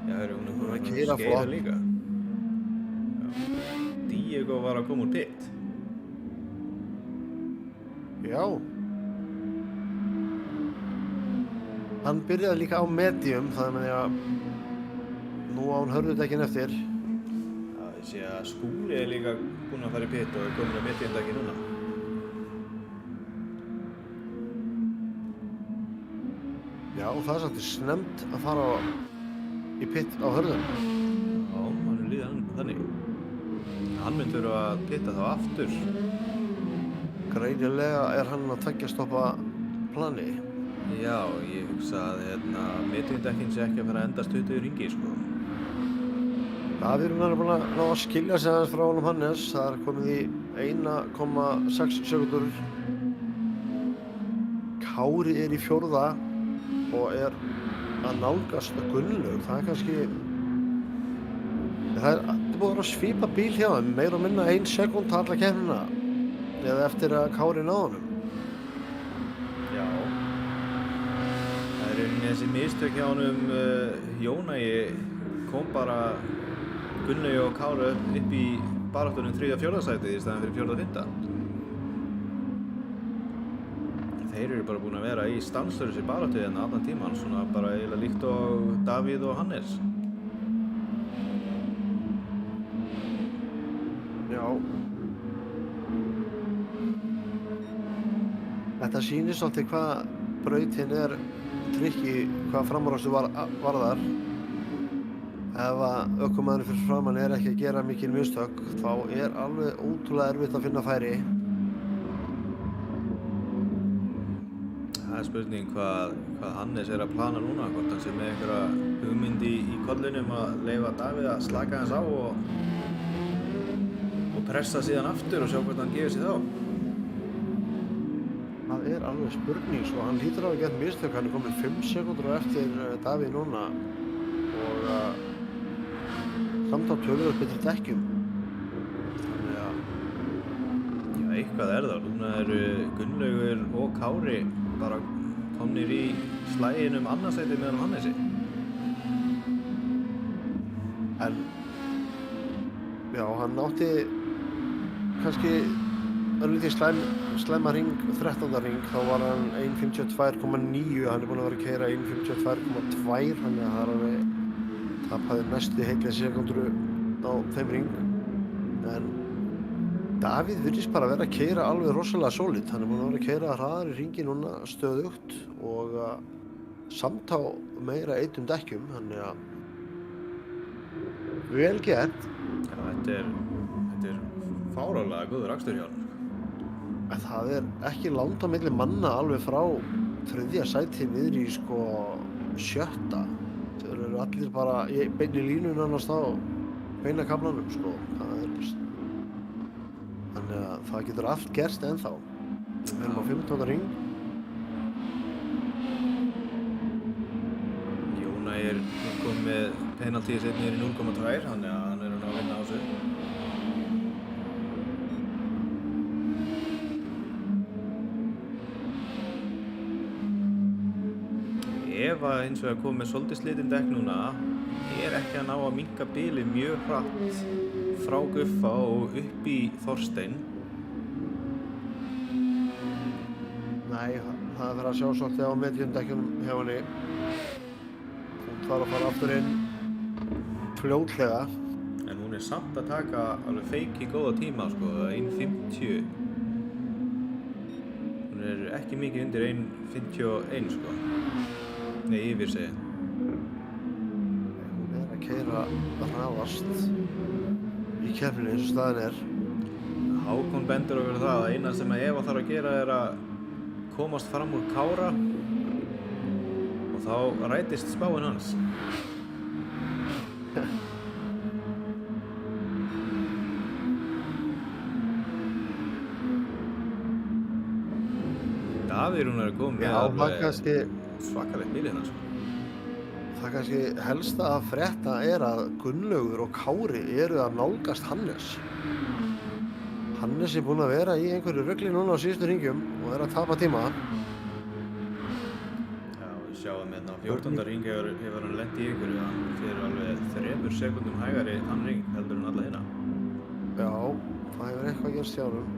Já, hörru, hún Hún er að að keyra skeiða flott. líka. Já. Diego var að koma úr pit. Já. Hann byrjaði líka á medium þannig að nú á hann hörðudekkin eftir. Já, ég sé að Skúli líka búinn að fara í pit og komin að mittindaki núna. Já, það er svolítið snemmt að fara í pit á hörðum. Já, hann líður þannig. Hann mynd þurfa að pitta þá aftur. Greinilega er hann að tveggja stoppa plani. Já, ég hugsa að mittindakinn sé ekki að fara að endast 20 hringi, sko. Davíð er búinn að ná að skilja sig aðeins frá honum Hannes. Það er komið í 1,6 sekúndur. Kári er í 4. og er að nálgast Gunnlaug. Það er kannski... Það er búið að vera að svipa bíl hjá þeim, meira og minna 1 sekúnd alla keppnina. eða eftir að Kári náði honum. Já. Það er rauninni þessi mistök hjá honum Jónægi kom bara Gunnlaugi og Kára upp í baráttunum 3. og 4. sætið í staðinn fyrir 4. og 5. Þeir eru bara búin að vera í stanslausri baráttu hérna allan tímann, svona bara eiginlega líkt og Davíð og Hannes. Já. Þetta sýnir svolítið hvað brautin er trikki, hvað framúrakstu varðar. Ef að ökumaðurinn fyrir framan er ekki að gera mikil mistök, þá er alveg ótrúlega erfitt að finna færi. Það er spurning hvað Hannes er að plana núna, hvort hann sé með einhverja hugmynd í kollinum að leyfa Davíð að slaka hans á og pressa síðan aftur og sjá hvort hann gefur sig þá. Það er alveg spurning, sko. Hann hlýtur á að geta mistök, hann er komin 5 sekúndur á eftir Davíð núna og samt á töluvert betri dekkjum. Þannig að Já, eitthvað er það. Núna eru Gunnlaugur og Kári bara komnir í slaginn annarsætið meðan Hannesi. En já, hann átti kannski örlítið slæma hring, 13. hring, þá var hann 1.52,9, hann er búinn að vera að keyra 1.52,2, þannig að það er alveg tapaði næstu heillega sekúndur á þeim hring. En Davíð virðist bara vera að keyra alveg rosalega sólid, hann er búinn að vera að keyra hraðar í hringi núna stöðugt og samt á meira eitum dekkjum, þannig að vel gert. Já, þetta er fáránlega góður akstur hjá hann. En það er ekki langt á milli manna alveg frá 3. sæti niður í sko 7. Þeir eru allir bara í beinni línu nánast á beina kaflanum sko. Þannig að það getur allt gerst ennþá. Við erum á 15. hring. Jónægi er komið með penaltíð sitt niður í 0,2, þannig að hann er að vinna á sig. Ef að hins vegar komið með svolítið slitin dekk núna, er ekki að ná að minnka bilið mjög hratt frá Guffa og upp í Þorstein. Nei, það er að sjá svolítið á mediumdekkjunum hjá henni. Hún þarf að fara aftur inn fljótlega. En hún er samt að taka alveg feiki góða tíma, sko, 1.50. Hún er ekki mikið undir 1.51, sko. Nei, yfir segi. Hún er að keyra hraðast í keppninni eins og staðan er. Hákon bendur okkur það að eina sem að Eva þarf að gera er að komast fram úr Kára og þá rætist spáin hans. Davíð hún er komið með alveg svakalegt bíl hérna, sko. Það kannski helsta að frétta er að Gunnlaugur og Kári eru að nálgast Hannes. Hannes er búinn að vera í einhverju rugli núna á síðustu hringjum og er að tapa tíma. Já, við sjáum hérna á 14. hring hefur hann lent í ykkur, hann fyrir alveg 3 sekúndum hægari þann hring heldur en alla hérna. Já, það hefur eitthvað gerst hjá honum.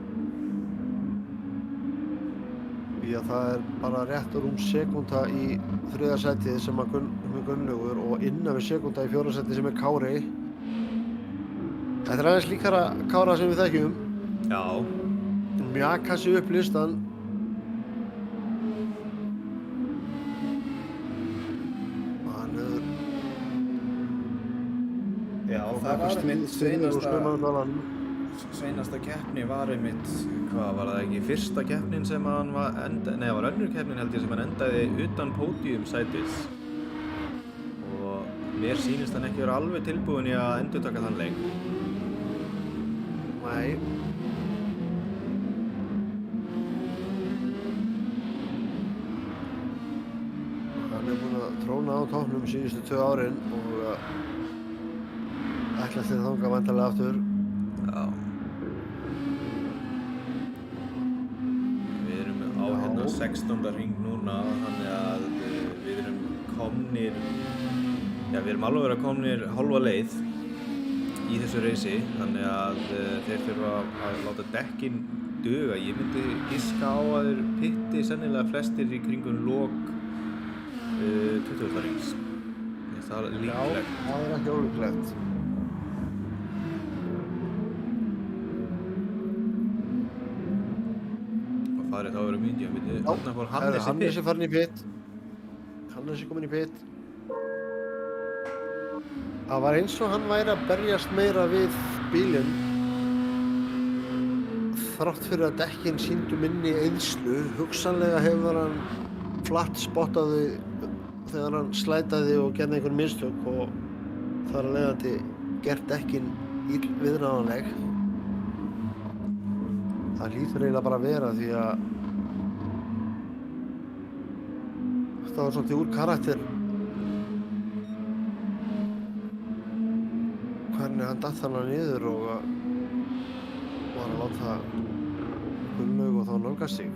Því að það er bara rétt rúm sekúnda í 3. sætið sem að Gunnlaugur og innan við sekúnda í 4. sætið sem er Kári. Þetta er aðeins líkara Kára sem við þekkjum. Já. Mjaka sig upp listan. Hann hefur... Já, það var mitt seinasta keppni var einmitt, hvað var það ekki, fyrsta keppnin sem hann var það var önnur keppnin held ég sem hann endaði utan pódiumsætis og mér sýnist hann ekki vera alveg tilbúinn í að endurtaka þann leik. Nei. Hann er búinn að tróna á toppnum síðustu 2 árin og ætlast til þangað væntanlega aftur. Já. 16. hring núna, þannig að við erum komnir, já við erum alveg verið komnir hálfa leið í þessu reysi, þannig að þeir þurfa að láta dekkin duga. Ég myndi giska á að þeir pitti sennilega flestir í kringum lok 20. hrings. Það er líklegt. Já, það er ekki ólíklegt. Og farið þá verið medium. Þarna fór Hannes í Hannes pitt. er farin í pitt. Hannes er komin í pitt. Það var eins og hann væri að berjast meira við bílinn þrátt fyrir að dekkin sýndu minni eyðslu. Hugsanlega hefur hann flatt spottaði þegar hann slætaði og gerði einhver mistök og þar að leiðandi gert dekkin illviðráðanleg. Það hlýtur eiginlega bara að vera því að þetta var svolítið úr karakter hvernig hann datt hana niður og var að láta Gunnlaug og þá nálgast sig.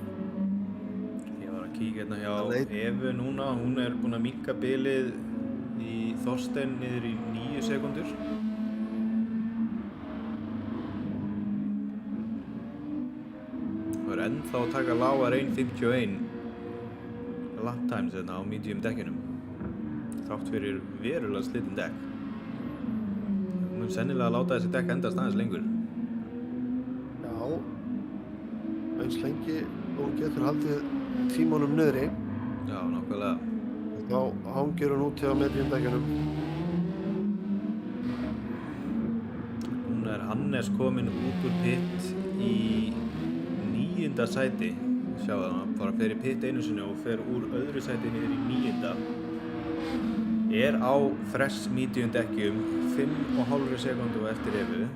Ég var að kíkja hérna hjá Evu núna, hún er búin að minnka bilið í Þorstein niður í 9 sekúndur. Það er ennþá að taka lágar 1.51 lap times hérna á medium dekkinum. Þrátt fyrir verulega slitin dekk. Hún mun sennilega láta þessi dekk endast aðeins lengur. Já, eins lengi og getur haldið tímanum niðri. Já, nákvæmlega. Þá hangir hún út hjá mediumdekkjunum. Núna er Hannes kominn út úr pitt í 9. sæti. Sjáðu það, hann bara fer í pitt einu sinni og fer úr öðru sæti niður í 9. Er á fresh medium dekkjum 5,5 sekúndu eftir Evu.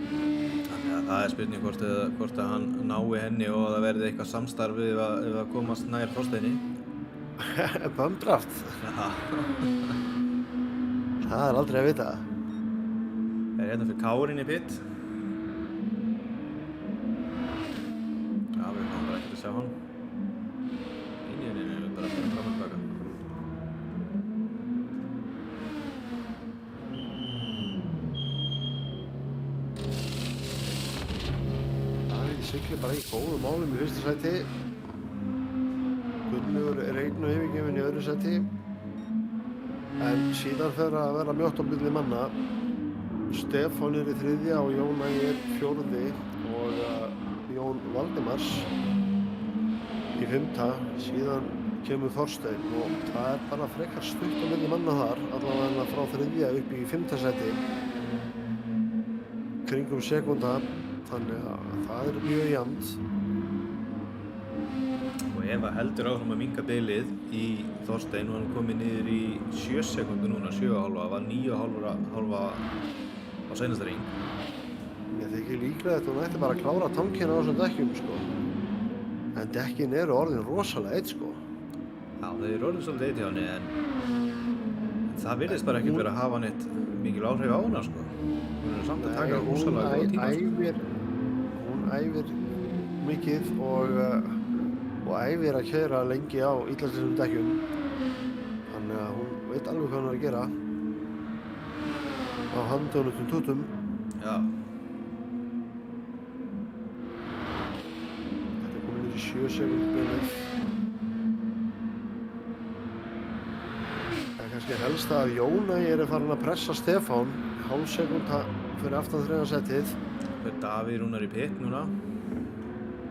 Þannig að það er spurning hvort að hann nái henni og að það verði eitthvað samstarf ef að komast nær Þorsteini. Bumdraft. Já. Það er aldrei að vita. Það er hérna fyrir Kárin í pitt. Já, við komum bara ekkert að sjá hann. Nei, bara fyrir fram og tilbaka. Davíð siglir bara í góðum málum í fyrsta sæti. Gunnlaugur er einn og yfirgefinn í öðru sæti. En síðan fer að vera mjótt á milli manna. Stefán er í 3. og Jón Ægir 4. og Jón Valdimars í 5. Síðan kemur Þorsteinn og það er bara frekar stutt á milli manna þar, allavega frá 3. upp í 5. sæti kringum sekúnda, þannig að það er mjög jafnt. Og Eva heldur áfram að minnka bilið í Þorstein og hann komið niður í 7 sekúndur núna, 7,5, var 9,5 á seinasta hring. Mér þykir líklega að hún ætti bara að klára tankina á þessum dekkjum, sko. En dekkin eru orðin rosalega eitt, sko. Já, þau eru orðin svolítið eitt hjá henni, en það virðist bara ekkert verið að hafa neitt mikil áhrif á hana, sko. Hún er samt að taka rosalega góða tíma, sko. Hún æfir mikið og æfir að keyra lengi á illastum dekkjum. Þannig að hún veit alveg hvað hún er að gera á handónutum tútum. Já. Þetta er komin í 7 sekúndur bilið. Það er kannski helst að Jón Ægir er farin að pressa Stefán hálf sekúnda fyrir aftan 3. sætið. Það er Davíð Rúnar í pitt núna.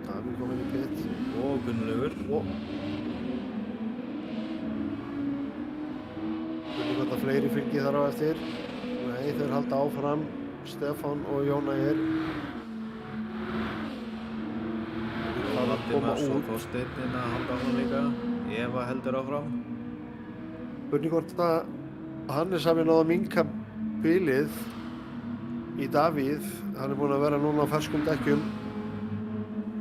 Davíð kominn í pitt. Og Gunnlaugur. Hvernig hvort að fleiri fylgi þar á eftir. Nei, þeir halda áfram. Stefán og Jón Ægir. Jón Valdimars og Þorsteinn að halda áfram líka. Eva heldur áfram. Hvernig hvort að Hannes hafi náð að minnka bilið í Davíð. Hann er búinn að vera núna á ferskum dekkjum.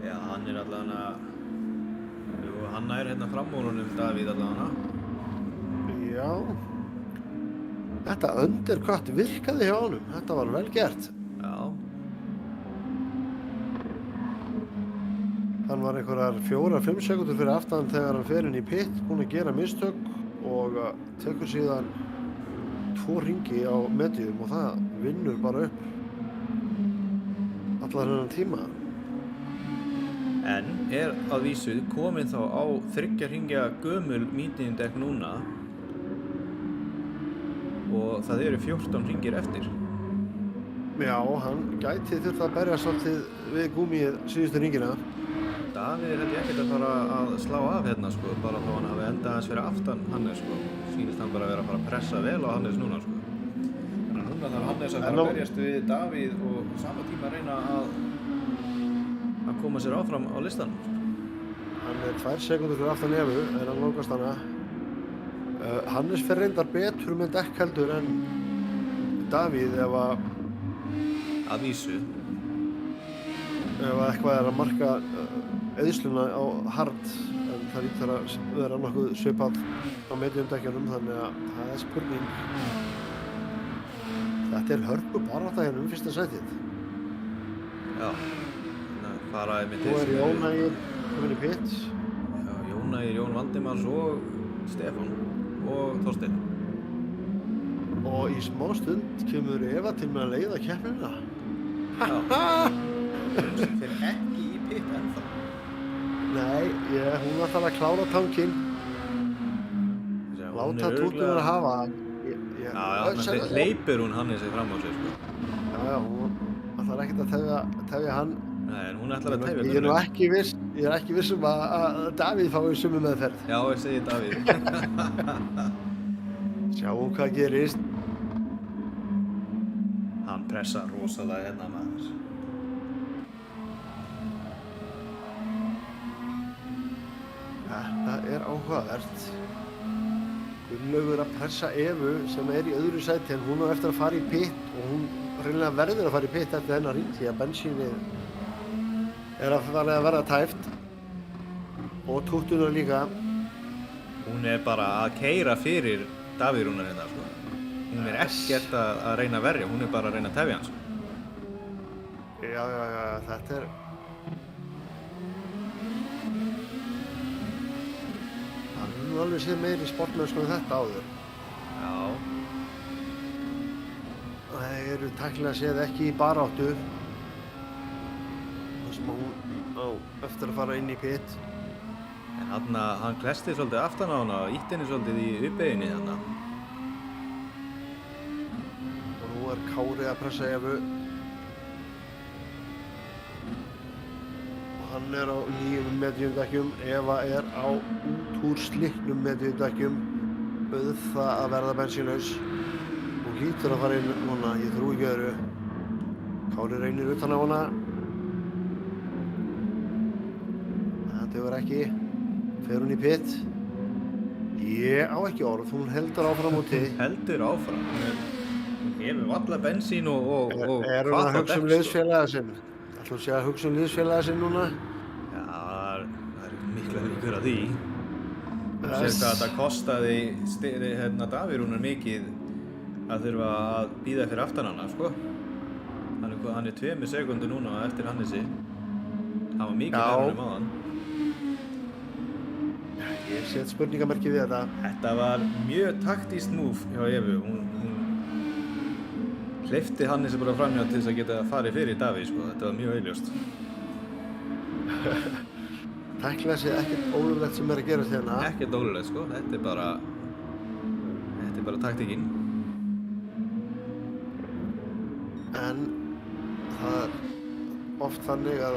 Já, hann er allavega, hann er hérna fram úr honum Davíð allavega. Já. Þetta undercut virkaði hjá honum. Þetta var vel gert. Já. Hann var einhverjar 4-5 sekúndur fyrir aftan þegar hann fer inn í pit, búinn að gera mistök og tekur síðan 2 hringi á medium og það vinnur bara upp allan þennan tíma. En að vísu komin þá á 3 hringja gömul medium dekk núna og það eru 14 hringir eftir. Já, hann gæti þurft að berja svolítið við gúmíið síðustu hringina. Davíð held ég ekkert að fara að slá af hérna sko, bara þá hann hafi endað hans fyrir aftan Hannes sko. Sýnist hann bara að vera að fara að pressa vel á Hannes núna sko. Þannig að núna þarf Hannes að fara að berjast við Davíð og sama tíma reyna að koma sér áfram á listanum sko. Hann 2 sekúndur fyrir aftan Evu, hann nálgast hana. Hannes fer reyndar betur með dekk heldur en Davíð ef að vísu. Ef eitthvað að marka eyðsluna á hard, en það lítur að vera nokkuð svipað á medium dekkjunum, þannig að það spurning. Þetta hörku barátta hérna fyrsta sætið. Já, faraði með Nú Jón Ægir komin í pit. Já, Jón Ægir, Jón Valdimars og Stefán og Þorsteinn. Og í smá stund kemur Eva til með að leiða keppnina. Sem fer ekki í pit ennþá. Nei, hún var þar að klára tankinn. Láta túrnum að hafa. Já, hleypir hún Hannesi fram á sig sko. Já, hún ætlar ekkert að tefja hann. Nei, en hún ætlar að tefja Ég er ekki viss að Davíð fái sömu meðferð. Já, ég segi Davíð. Sjáum hvað gerist. Hann pressar rosalega hérna maður. Þetta áhugavert. Gunnlaugur að pressa Evu sem í öðru sæti en hún á eftir að fara í pit og hún hreinlega verður að fara í pit eftir hennar hring því að bensínið að fara að verða tæft og túttunar líka. Hún bara að keyra fyrir Davíð Rúnar hérna sko. Hún ekkert að reyna að verja, hún bara að reyna að tefja hann sko. Já, þetta hann alveg séð meiri sportmennsku en þetta áður. Já. Það eru tæknilega séð ekki í baráttu. Það sem hún á eftir að fara inn í pit. En hann klesti svolítið aftan á hana og ítti henni svolítið í uppeyjunni þarna. Og nú Kári að pressa Evu. Og hann á 9 mediumdekkjum, Eva á út úr slikknum mediumdekkjum. Bauð það að verða bensínlaus. Hún hlýtur að fara inn núna, ég trúi ekki öðru. Kári reynir utan á hana. Það dugar ekki. Fer hún í pit? Ég á ekki orð, hún heldur áfram úti. Heldur áfram? Hún hefur alla bensín og Er hún að hugsa liðsfélaga sinn? Ætlar hún sé að hugsa liðsfélaga sinn núna? Já, það mikla líkur að því. Þú sér hvað þetta kostaði Davíð Rúnar mikið að þurfa að bíða fyrir aftan hana, sko. Hann 2 sekúndur núna eftir Hannesi. Hann var mikið fyrir á hann. Ég set spurningamerki við þetta. Þetta var mjög taktískt múf hjá Evu. Hún hleypti Hannesi bara framhjá til þess að geta farið fyrir Davíð, sko. Þetta var mjög augljóst. Tæknilega séð ekkert ólöglegt sem að gerast hérna. Ekkert ólöglegt, sko. Þetta er bara taktíkinn. En það er oft þannig að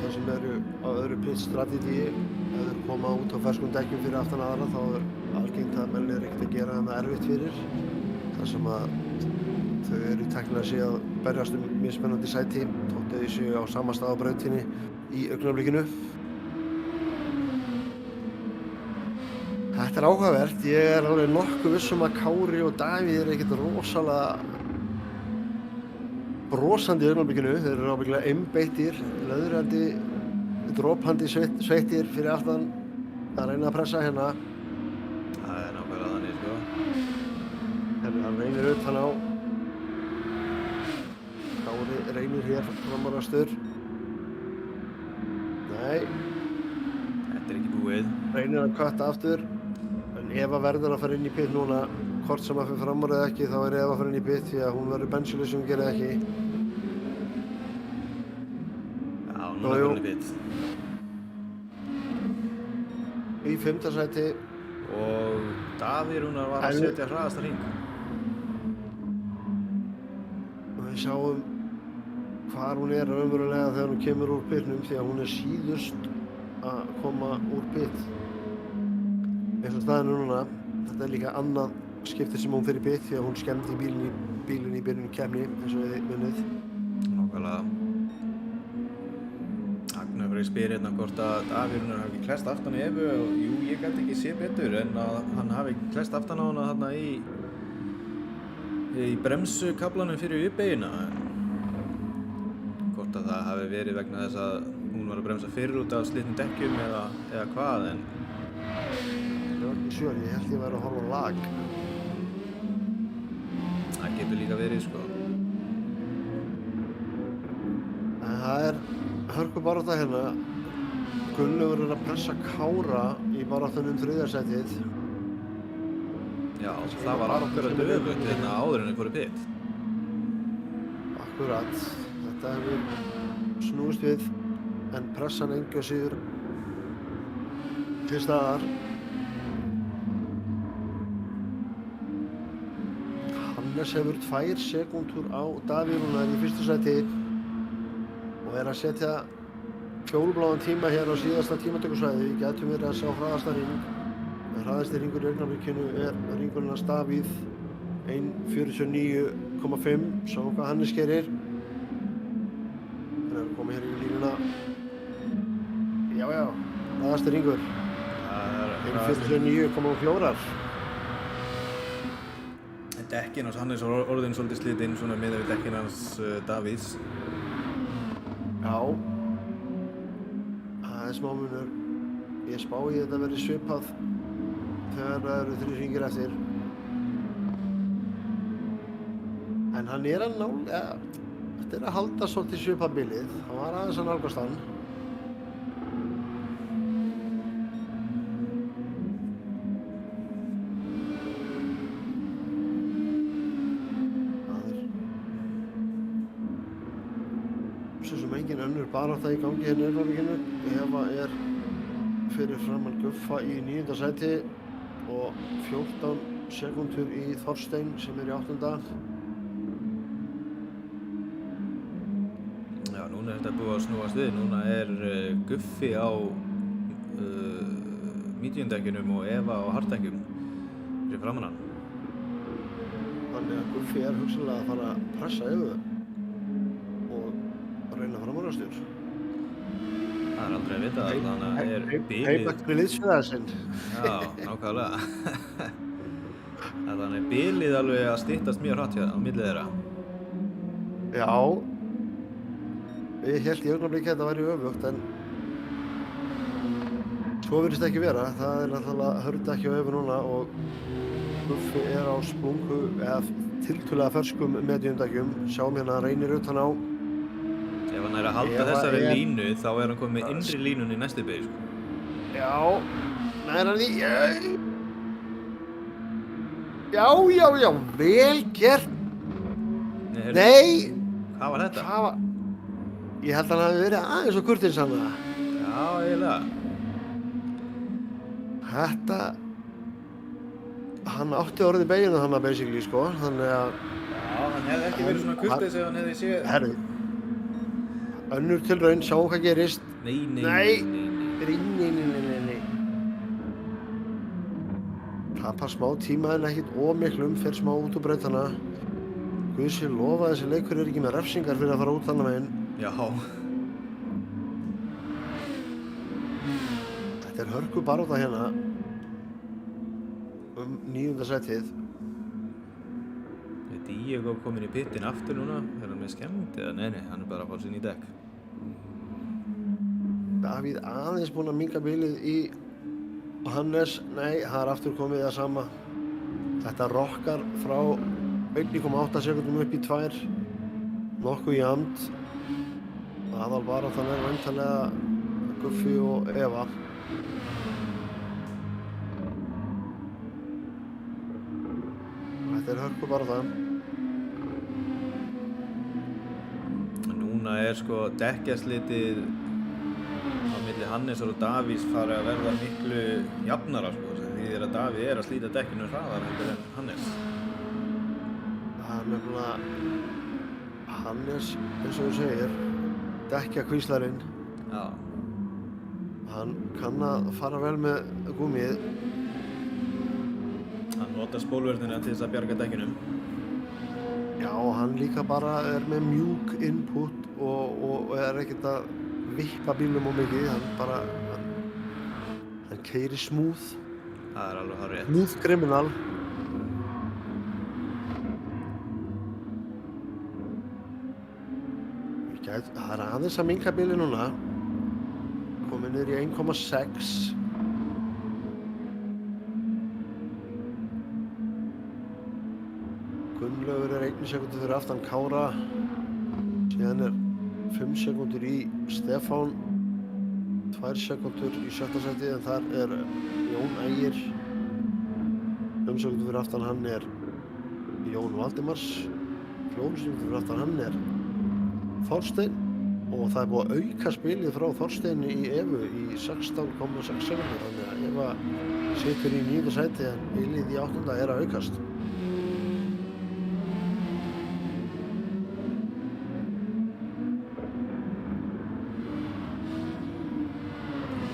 þeir sem eru á öðru pitstrategíu, ef þeir koma út á ferskum dekkjum fyrir aftan aðra, þá er algengt að menn ekkert að gera það erfitt fyrir. Þar sem að þau eru tæknilega séð að berjast mismunandi sæti, þótt þau séu á sama stað á brautinni í augnablikinu. Þetta áhugavert. Ég er alveg nokkuð viss að Kári og Davíð eru ekkert rosalega brosandi í augnablikinu. Þeir eru ábyggilega einbeittir, löðrandi, dropandi sveittir fyrir aftan að reyna að pressa hérna. Það er nákvæmlega þannig, sko. Hann reynir utan á. Kári reynir hér framarastur. Nei, Þetta er ekki búið. reynir að kötta aftur. En Eva verður að fara inn í pit núna. Hvort sem að fyrir fram úr eða ekki, þá er Eva að fara inn í pit því að hún verður bensílaus sem hún gerir það ekki. Já, núna Jú, er jú. hún í pit. Í 5. sæti. Og Davíð Rúnar var að En- setja hraðasta hring. Og við sjáum hvar hún er raunverulega þegar hún kemur úr pitnum því að hún er síðust að koma úr pit. Eins og staðinu núna, þetta er líka annað skiptið sem hún fyrir pit því að hún skemmdi bílinn í byrjunni keppni eins og við munnið. Nákvæmlega. Agnar fyrir spyr hérna hvort að Davíð Rúnar hafi ekki klest aftan í Evu og jú, ég gæti ekki sé betur en að hann hafi klest aftan á hana þarna í bremsukaflanum fyrir uppeyjuna. Hvort að það hafi verið vegna þess að hún var að bremsa fyrir út af slitnum dekkjum eða hvað, en Ég var ekki sjör, ég held ég væri að horfa á lag. það getur líka verið, sko. En það er hörkubarátta hérna. Gunnlaugur er að pressa Kára í baráttunum 3. sætið. Já, það var akkurat öfugt hérna áður en við fórum í pit. Akkurat. Þetta hefur snúist við en pressan engu að síður til staðar. Hannes hefur 2 sekúndur á Davíð Rúnar í 1. sæti og er að setja fjólubláan tíma hér á síðasta tímatökusvæði. Við gætum verið að sjá hraðasta hring. En hraðasti hringur í augnablikinu er hringurinn hans Davíð 1:49,5. Sjáum hvað Hannes gerir. Hann er að koma hér í línuna. Já, hraðasti hringur. Það er 1:49,4. dekkin hans Hannes er orðin svolítið slitinn svona miðað við dekkin hans Davíðs. Já. Það er smá munur. Ég spái þetta verið svipað þegar það eru 3 hringir eftir. En hann er að þetta er að halda svolítið svipað bilið. Hann var aðeins að nálgast hann. Það er svo sem engin önnur barátta í gangi hérna í augnablikinu. Eva er fyrir framan Guffa í 9. sæti og 14 sekúndur í Þorstein sem er í 8. Já, núna er þetta búið að snúast við. Núna er Guffi á mediumdekjunum og Eva á harddekkjum fyrir framan hann. Þannig að Guffi er hugsanlega að fara að pressa Evu og reyna framúrastur. Það er aldrei að vita, þannig að er bilið. Heimakt við liðsfélaga sinn. Já, nákvæmlega. Þannig er bilið alveg að styttast mjög hratt á milli þeirra. Já. Ég held í augnablik að þetta væri öfugt en svo virðist ekki vera. Það er náttúrulega hörðdekki á Evu núna og Guffi er á splungu eða tiltölulega ferskum mediumdekkjum. Sjáum hérna að reynir utan á. Ef hann er að halda Eva þessari er- línu þá er hann komið með innri línunni í næstu beygju, sko. Já, nær hann í, já, vel gert. Heyrðu, Nei, Hvað var þetta? það var, ég held að hann hafi verið aðeins og kurtins hann það. Já, eiginlega. Þetta, hann átti orðið beiginu hann að basically sko, þannig að, Já, hann hefði ekki verið svona kurteis ef hann hefði séð. herri, önnur tilraun, sjáum hvað gerist. Nei. Nei. Nei. Tapar smá tíma en ekkert ómiklum, fer smá út úr brautana. Guð sé lofa að þessi leikur er ekki með refsingar fyrir að fara út þannig meginn. Já, Þetta er hörku barátta hérna 9. sætið. er Diego komin í pittin aftur núna? Er hann með skemmt eða? Nei, hann er bara að fá sér ný dekk. Davíð aðeins búinn að minnka bilið í Hannes. Nei, það er aftur komið það sama. Þetta rokkar frá 1,8 sekundum upp í 2. Nokkuð jafnt. Aðalbaráttan er væntanlega Guffi og Eva. Þetta hörku bara það. Núna sko dekkjaslitið á milli Hannesar og Davís farið að verða miklu jafnara sko, sem þýðir að Davíð að slíta dekkinu hraðar heldur en Hannes. Það nefnilega Hannes, eins og þú segir, dekkjakvíslarinn. Já. Hann kann að fara vel með gúmmið. Hann notar spólverðina til þess að bjarga dekkinum. Já, hann líka bara er með mjúk input og er ekkert að vippa bílum of mikið. Hann keyrir smooth. Það alveg hárrétt. Smooth criminal. Það aðeins að minnka bílinn núna. Komið niður í 1,6. Gunnlaugur er 1 sekúndu fyrir aftan Kára. Síðan er 5 sekúndur í Stefán. 2 sekúndur í 7. sæti, en þar er Jón Ægir. 5 sekúndur fyrir aftan hann er Jón Valdimars. 4 sekúndur fyrir aftan hann er Þorsteinn. Og það er búið að auka spilið frá Þorsteini í Evu í 16,6 sekundur. Þannig að Eva situr í 9. sæti en bilið í 8. er að aukast.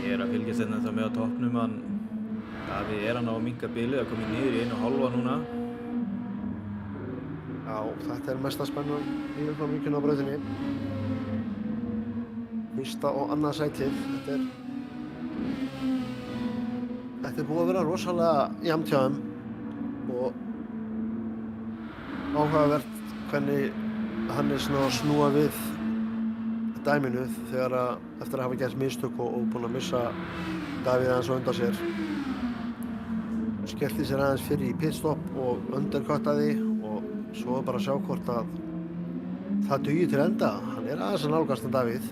Ég að fylgjast þetta þá með á toppnum. Davíð hann á að minnka bilið að koma niður í 1,5 núna. Já, þetta er mesta spennan í umframvíkjunni á brautinni. 1. og 2. sætið. Þetta er búið að vera rosalega jafnt hjá þeim og áhugavert hvernig hann er svona að snúa við dæminu þegar eftir að hafa gert mistök og búinn að missa Davíð aðeins á undan sér. Skellti sér aðeins fyrir í pitstop og undercuttaði og svo bara að sjá hvort að það dugi til enda. Hann er aðeins að nálgast Davíð.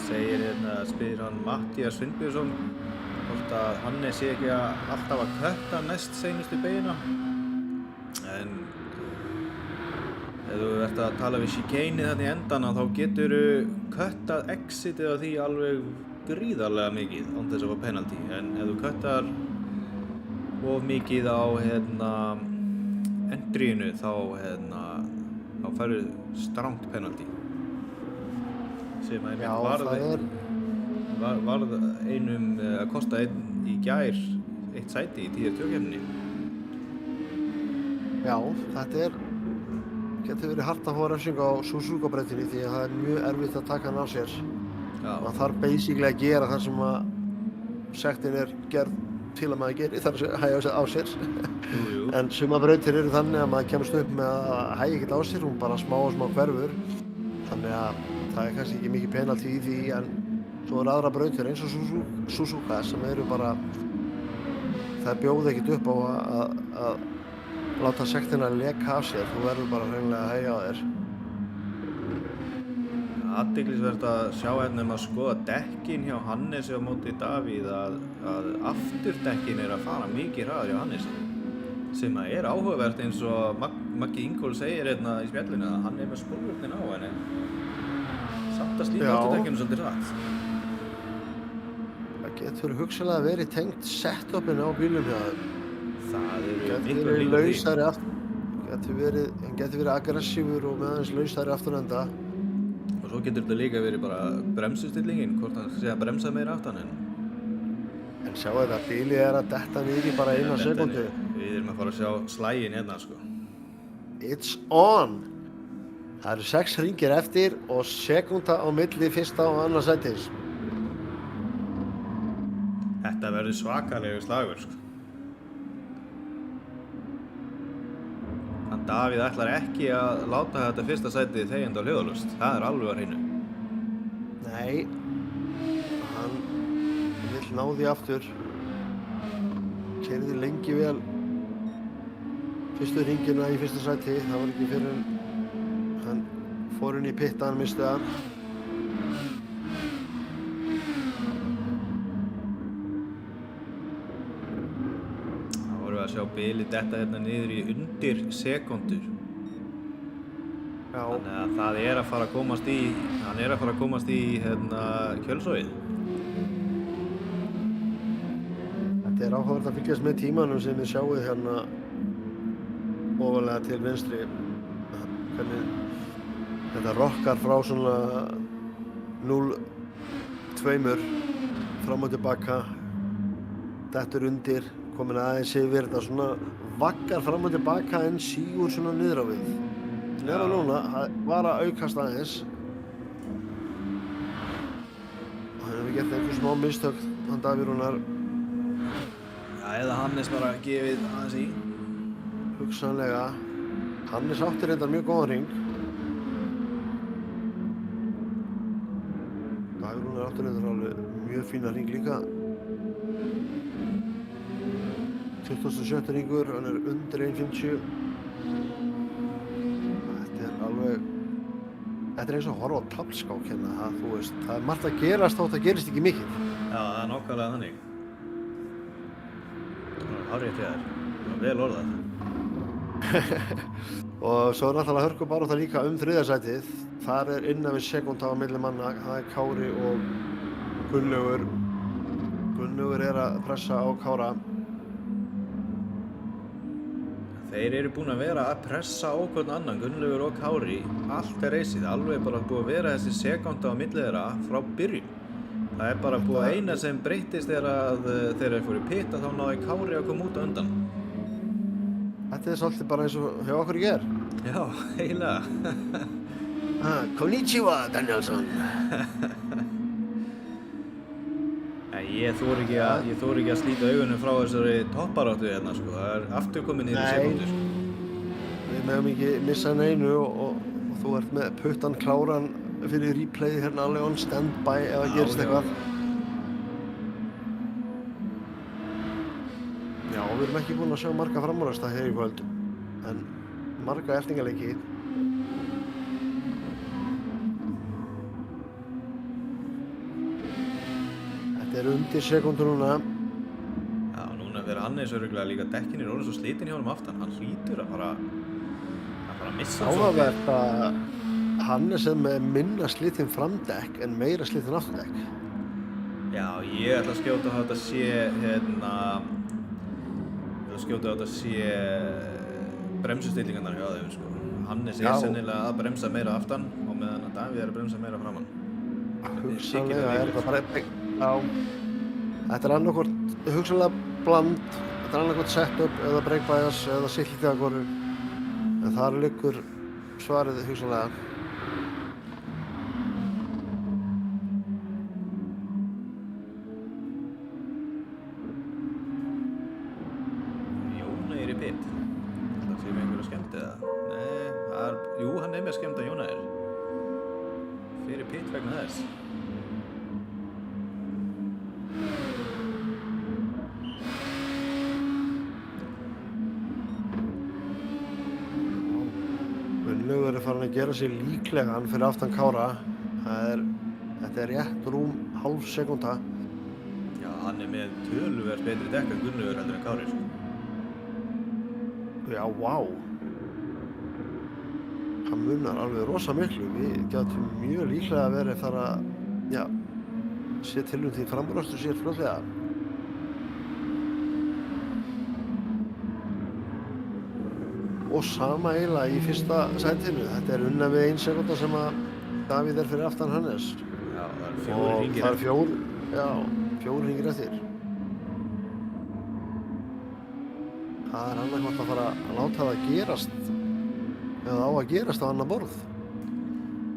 Segir spyr hann Matthías Finnbjörnsson hvort að Hannes sé ekki alltaf að kötta næst seinustu beina. En ef þú ert að tala við chicaneið þarna í endana þá getur köttað exitið á því alveg gríðarlega mikið án þess að fá penalty. En ef þú köttar of mikið á endríinu þá færðu strangt penalty. Sem að varð einum að kosta einn í gær 1 sæti í 10 keppninni. Já, þetta getur verið hart að fá refsingu á Suzuka-brautinni því að það er mjög erfitt að taka hann á sér. Man þarf basically að gera það sem að sektin er gerð til að maður geri, þar að hægja á sér. Jú. En sumar brautir eru þannig að maður kemst upp með að hægja ekkert á sér, hún bara smá hverfur. Þannig að það er kannski ekki mikið penalty í því, en svo eru aðra brautir eins og Suzuka sem eru bara, það bjóði ekkert upp á að láta sektina leka af sér. Þú verður bara hreinlega að hægja á þér. Athyglisvert að sjá að skoða dekkin hjá Hannesi á móti Davíð að afturdekkin að fara mikið hraðar hjá Hannesi. Sem að er áhugavert eins og Maggi Ingól segir í spjallinu að hann með spólvörnin á henni. Samt að slíta afturdekkinu svolítið hratt. Það getur hugsanlega verið tengt setupinu á bílum hjá þeim. Það eru miklu líkur því. Hann getur verið aggressífur og með aðeins lausari afturenda. Og svo getur þetta líka verið bara bremsustillingin, hvort hann sé að bremsa meira aftan en. En sjáu þetta, bílið að detta niður í bara 1 sekúndu. Við erum að fara að sjá slægin sko. It's on! Það eru 6 hringir eftir og sekúnda á milli 1. og 2. sætis. Þetta verður svakalegur slagur sko. Davíð ætlar ekki að láta þetta 1. sæti þegjandi á hliðarlaust. Það er alveg á hreinu. Nei, hann vill ná því aftur. Keyrði lengi vel fyrstu hringina í 1. sæti. Það var ekki fyrir hann fór inn í pitta, hann misti hann. bilið detta hérna niður í undir sekúndur. Já, Þannig að það er að fara að komast í, hann er að fara að komast í hérna kjölsóið. þetta er áhugavert að fylgjast með tímanum sem við sjáum hérna ofalega til vinstri. Hvernig þetta rokkar frá svona 0-2 fram og tilbaka, dettur undir, komin aðeins yfir, þetta svona vaggar fram og tilbaka en sígur svona niður á við. Nefna núna, það var að aukast aðeins. Og hann hefur gert einhver smá mistök, hann Davíð Rúnar, Já, eða Hannes bara gefið aðeins í. hugsanlega. Hannes átti reyndar mjög góðan hring. Davíð Rúnar átti reyndar alveg mjög fína hring líka. 27. hringur, hann er undir 1.50. Þetta er alveg, þetta er eins og að horfa á taflskák hérna, þú veist, það er margt að gerast þótt það gerist ekki mikið. Já, það er nákvæmlega þannig. Það er hárrétt hjá þér. Það var vel orðað. Og svo er náttúrulega hörkubarátta líka þriðja sætið. Þar er innan við sekúnda á milli manna, það er Kári og Gunnlaugur. Gunnlaugur er að pressa á Kára. Þeir eru búin að vera að pressa á hvern annan, Gunnlaugur og Kári, allt er reysið, alveg bara búið að vera þessi sekúnda á milli þeirra frá byrjun. Það er bara búið að eina sem breyttist þegar þeir fóru í pit, þá náði Kári að koma út á undan. Þetta er svolítið bara eins og hjá okkur í ger. Já, eiginlega. Konnichiwa, Danielsson. Ég þori ekki að slíta augunum frá þessari topparáttu hérna, sko. Það er aftur komin niður í sekúndu, sko. Við megum ekki missa neinu og þú ert með puttan kláran fyrir replayið hérna alveg on standby ef það gerist eitthvað. Já, við erum ekki búin að sjá marga framúrasta hér í kvöld, en marga eltingaleiki. Þetta er undir sekúndu núna. Já, núna fyrir Hannes örugglega líka dekkin er orðin svo slitin hjá honum aftan. Hann hlýtur að fara að missa hann svolítið. Áhugavert að Hannes er með minna slitinn framdekk en meira slitinn afturdekk. Já, ég ætla að skjóta á þetta sé bremsustillingarnar hjá þeim, sko. Hannes er sennilega að bremsa meira aftan og meðan að Davíð er að bremsa meira framan. Hugsanlega er þetta bara þetta er annarkvort hugsanlega bland, þetta er annarkvort setup eða brake bias eða sýlltíðakorur, en þar liggur svarið hugsanlega. Jóna er í pit. Það sé með einhverja skemmti eða? Nei, jú, hann er með skemmta Jóna er. Fyrir pit vegna þess. Gunnlaugur er farin að gera sig líklegan fyrir aftan Kára. Þetta er rétt rúm hálf sekúnda. Já, hann er með töluvert betri dekk en Gunnlaugur heldur en Kári, sko. Já, vá. Hann munar alveg rosa miklu. Við gætum mjög líklega að vera þar að, sé til því framúrakstur sér fljótlega. Og sama eiginlega í fyrsta sætinu. Þetta er unna við 1 sekúnda sem að Davíð er fyrir aftan Hannes. Já, það er 4 hringir. Og það er 4 hringir eftir. Það er annarkvæmt að fara að láta það gerast eða á að gerast á annar borð.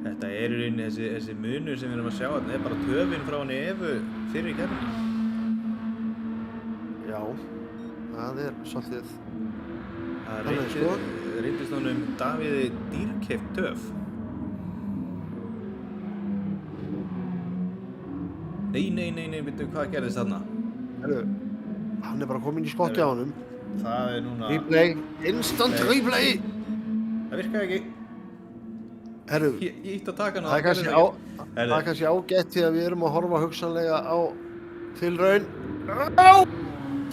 Þetta er í rauninni þessi munur sem við erum að sjá, þetta er bara töfin frá henni Evu fyrir keppnina. Já, það er svolítið. Það reyndist honum Davíði dýrkeypt töf. Nei, veitu hvað gerðist þarna? Herru, hann er bara kominn í skotti á honum. Það er núna... Replay, instant replay! Það virkaði ekki. Herru, Ég ítti að taka hana. það er kannski ágætt því að við erum að horfa hugsanlega á tilraun. Já,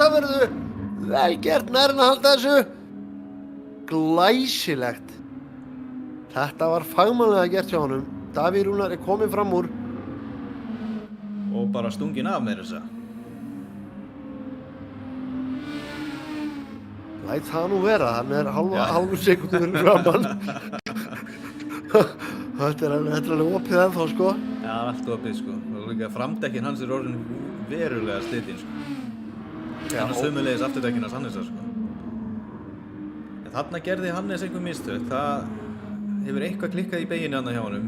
það verður Vel gert nærinn að halda þessu. Glæsilegt. Þetta var fagmannlega gert hjá honum. Davíð Rúnar er kominn fram úr. Og bara stungin af með þessa. Læt það nú vera, hann er hálfu sekundu fyrir framann. Þetta er alveg opið ennþá, sko. Já, allt opið, sko. Og líka framdekkin hans er orðin verulega slitinn, sko. En sömulegis afturdekkin hans Hannesar, sko. En þarna gerði Hannes einhver mistök. Það hefur eitthvað klikkað í beginni hann hjá honum.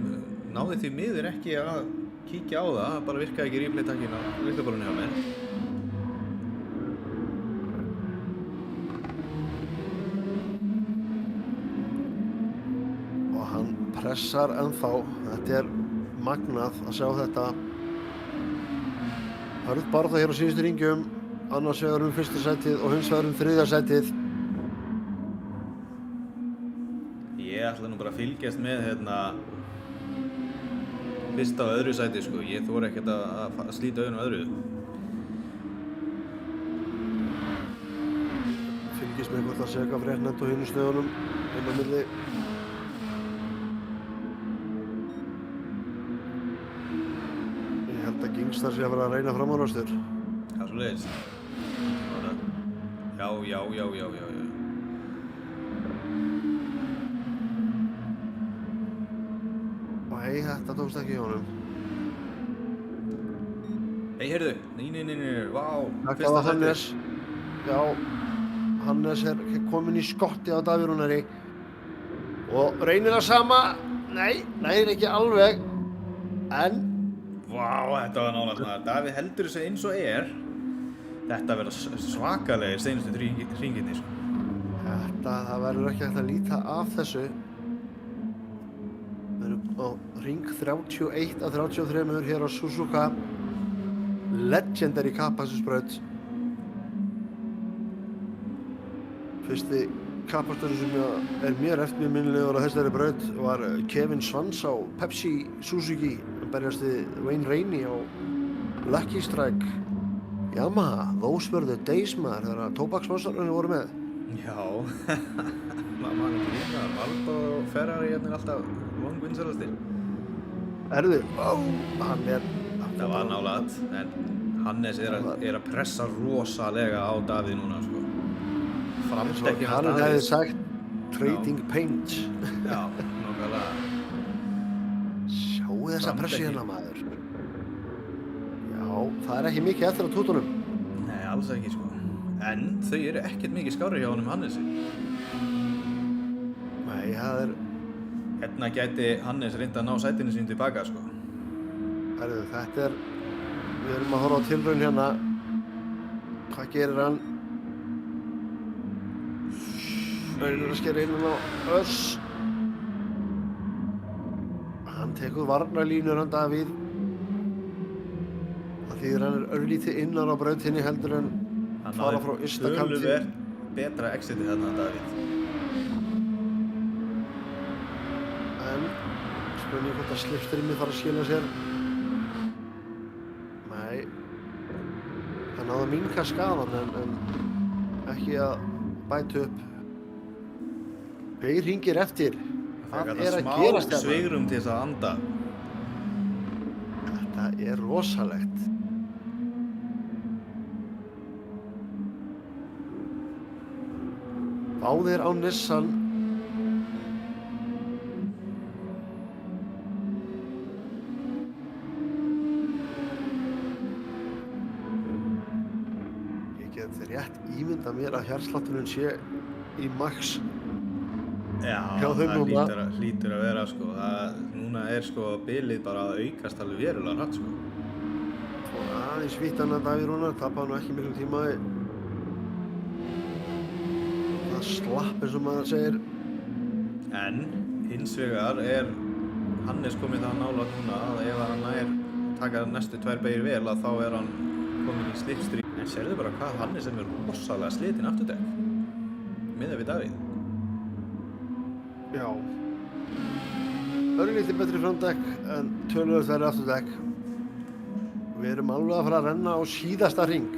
Náði því miður ekki að kíkja á það, bara virkaði ekki replay-takkin á lyklaborðinu hjá mér. Pressar ennþá, þetta er magnað að sjá þetta. Hörð barða hér á síðustu ringjum, annars vegar fyrsta sætið og hins vegar þriðja sætið. Ég ætla nú bara að fylgjast með fyrsta og öðru sæti, sko. Ég þori ekkert að slíta augun á öðru. Fylgjast með hvort að segja fréttnefnd og hinu stöðunum inn á milli. Gingstar sé að vera að reyna framárástur. Það er svoleiðis. Já. Nei, þetta tókst ekki í honum. Hei, heyrðu. Nei, vá. Þetta var Hannes. Já, Hannes er kominn í skotti á Davíð Rúnari. Og reynir það sama. Nei, nægir ekki alveg. En Vá, þetta var nálægt maður. Davíð heldur þessu eins og er. Þetta verða svakalegir seinustu hringinni, sko. Það verður ekki hægt að líta af þessu. Við erum á hring 31 af 33 hér á Suzuka Legendary kappakstursbraut. Fyrsti kappakstursinn sem er mér eftirminnilegur á þessari braut var Kevin Svans á Pepsi Suzuki. Berjast við Wayne Rainey á Lucky Strike Yamaha. Those were the days, maður, þegar tóbaksmonstrarnir voru með. Já, maður ekki líka. Marlboro og Ferrari er alltaf langvinnsælastir. Erðu, hann er... Það var nálægt, en Hannes er að pressa rosalega á Davíð núna, sko. Framdekkin hann hefði sagt trading paint. Já, nákvæmlega. Sjáu þessa pressu hérna, maður. Já, það er ekki mikið eftir á tútunum. Nei, alls ekki, sko. En þau eru ekkert mikið skárri hjá honum Hannesi. Nei, það er... Hérna gæti Hannes reynda að ná sætinu sín tilbaka, sko. Herðu, þetta er... Við erum að horfa á tilraun hérna. Hvað gerir hann? Reynir að skera innan á Öss. Hann tekur varnarlínur hann Davíð. Það þýðir hann er örlítið innan á brautinni heldur en fara frá ysta kanti. Hann náði töluvert betra exiti þarna Davíð. En spurning hvort að slipstreamið fara að skila sér. Nei. Það náði að minnka skaðan en ekki að bæta upp. Beir hringir eftir. Hvað er að gerast smá svigrum til þess að anda. Þetta er rosalegt. Báðir á Nissan. Ég get rétt ímyndað mér að hjartslátturinn sé í max. Já, það hlýtur að vera, sko. Núna er, sko, bilið bara að aukast alveg verulega hratt, sko. Og aðeins vítt hann að Davíð Rúnar, tapaði nú ekki miklum tíma. Það slapp eins og maður segir. En hins vegar er Hannes komið það nálægt núna að ef hann nær taka næstu tvær beygir vel að þá er hann komið í slipstream. En sérðu bara hvað Hannes er með rosalega slitinn afturdekk miðað við Davíð. Já. Örlítið betri framdekk en töluvert verri afturdekk. Við erum alveg að fara að renna á síðasta hring.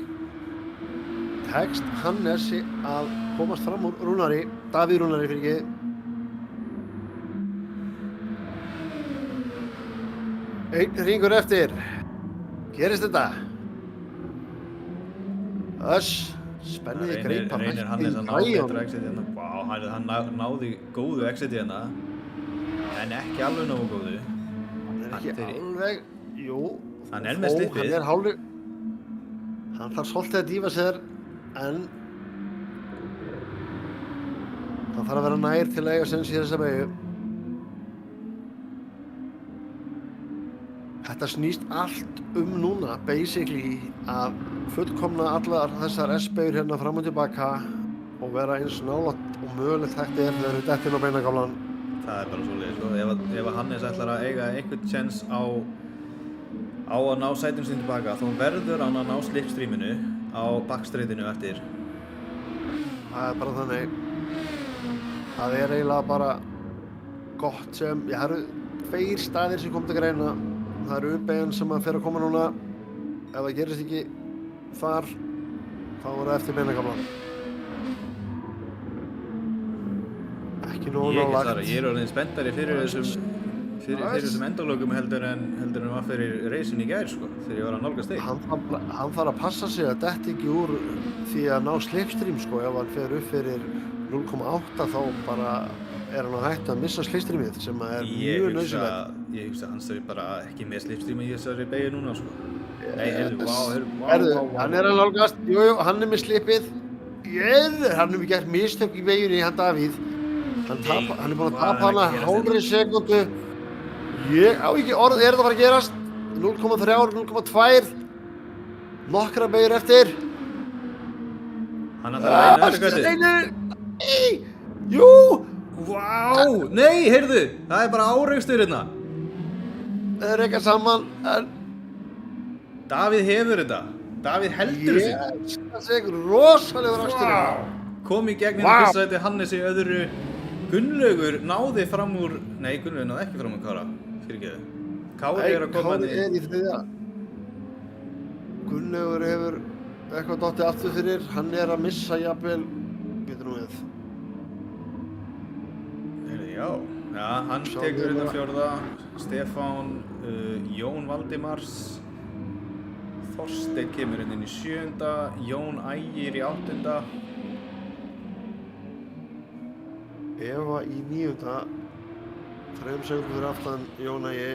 tekst Hannesi að komast fram úr Rúnari, Davíð Rúnari fyrir ekki. Einn hringur eftir. Gerist þetta? Spennið í greipa. Reynir Hannes að ná betra exit hérna. Vá, hann náði góðu exit hérna. En ekki alveg nógu góðu. Hann er ekki alveg, jú. Hann er með slippið. Hann er hálfur. Hann þarf svolítið að dýfa sér, en það þarf að vera nær til að eiga sens í þessa beygju. Þetta snýst allt núna, basically, að fullkomna allar þessar S-beygur hérna fram og tilbaka og vera eins nálægt og mögulegt hægt þegar við dettin á beinagálan. Það er bara svoleiðis, sko. Ef Hannes ætlar að eiga einhvern chance á að ná sætinu sinni tilbaka, þá verður hann að ná slipstreaminu á backstraightinu eftir. Það er bara þannig. Það er eiginlega bara gott sem, það eru 2 staðir sem kom til greina. Það eru uppbeygjan sem að fer að koma núna. Ef það gerist ekki þar, þá er það eftir beinagálan. Ekki nógu nálægt. Ég er orðinn spenntari fyrir þessum endalögum heldur en var fyrir racing í gær, sko, þegar ég var að nálgast þig. Hann þarf að passa sig að detta ekki úr því að ná slipstream, sko. Ef hann fer upp fyrir 0,8 þá bara er hann að hætta að missa slipstreamið sem er mjög nauðsynlegt. Ég hugsa að hans er bara ekki með slipstream í þessari beygju núna, sko. Nei, vá. Hann er að nálgast, jú, hann er með slipið. Hann hefur gert mistök í beygjunni, hann Davíð. Hann er búinn að tapa hana hálfri sekúndu. Ég á ekki orð, er þetta að fara að gerast? 0,3, 0,2. Nokkra beygjur eftir. Hann ætlar að reyna öðru göttið. Nei, jú! Vá, nei, heyrðu, það er bara árekstur hérna. Það er eitthvað saman, en Davíð hefur þetta. Davíð heldur þessu. Það sé ykkur rosalegur akstur. Kom í gegn hérna fyrsta sæti, Hannes í öðru. Gunnlaugur náði fram úr, nei, Gunnlaugur náði ekki fram úr Kára, fyrirgeðu. Kári er að koma Kári er í þriðja. Gunnlaugur hefur eitthvað dottið aftur fyrir, hann er að missa jafnvel, býtur nú við. Já, hann tekur þetta 4. Stefán, Jón Valdimars, Þorsteinn kemur inn í 7. Jón Ægir í 8. Eva í 9. 3 sekúndum fyrir aftan Jón Ægi.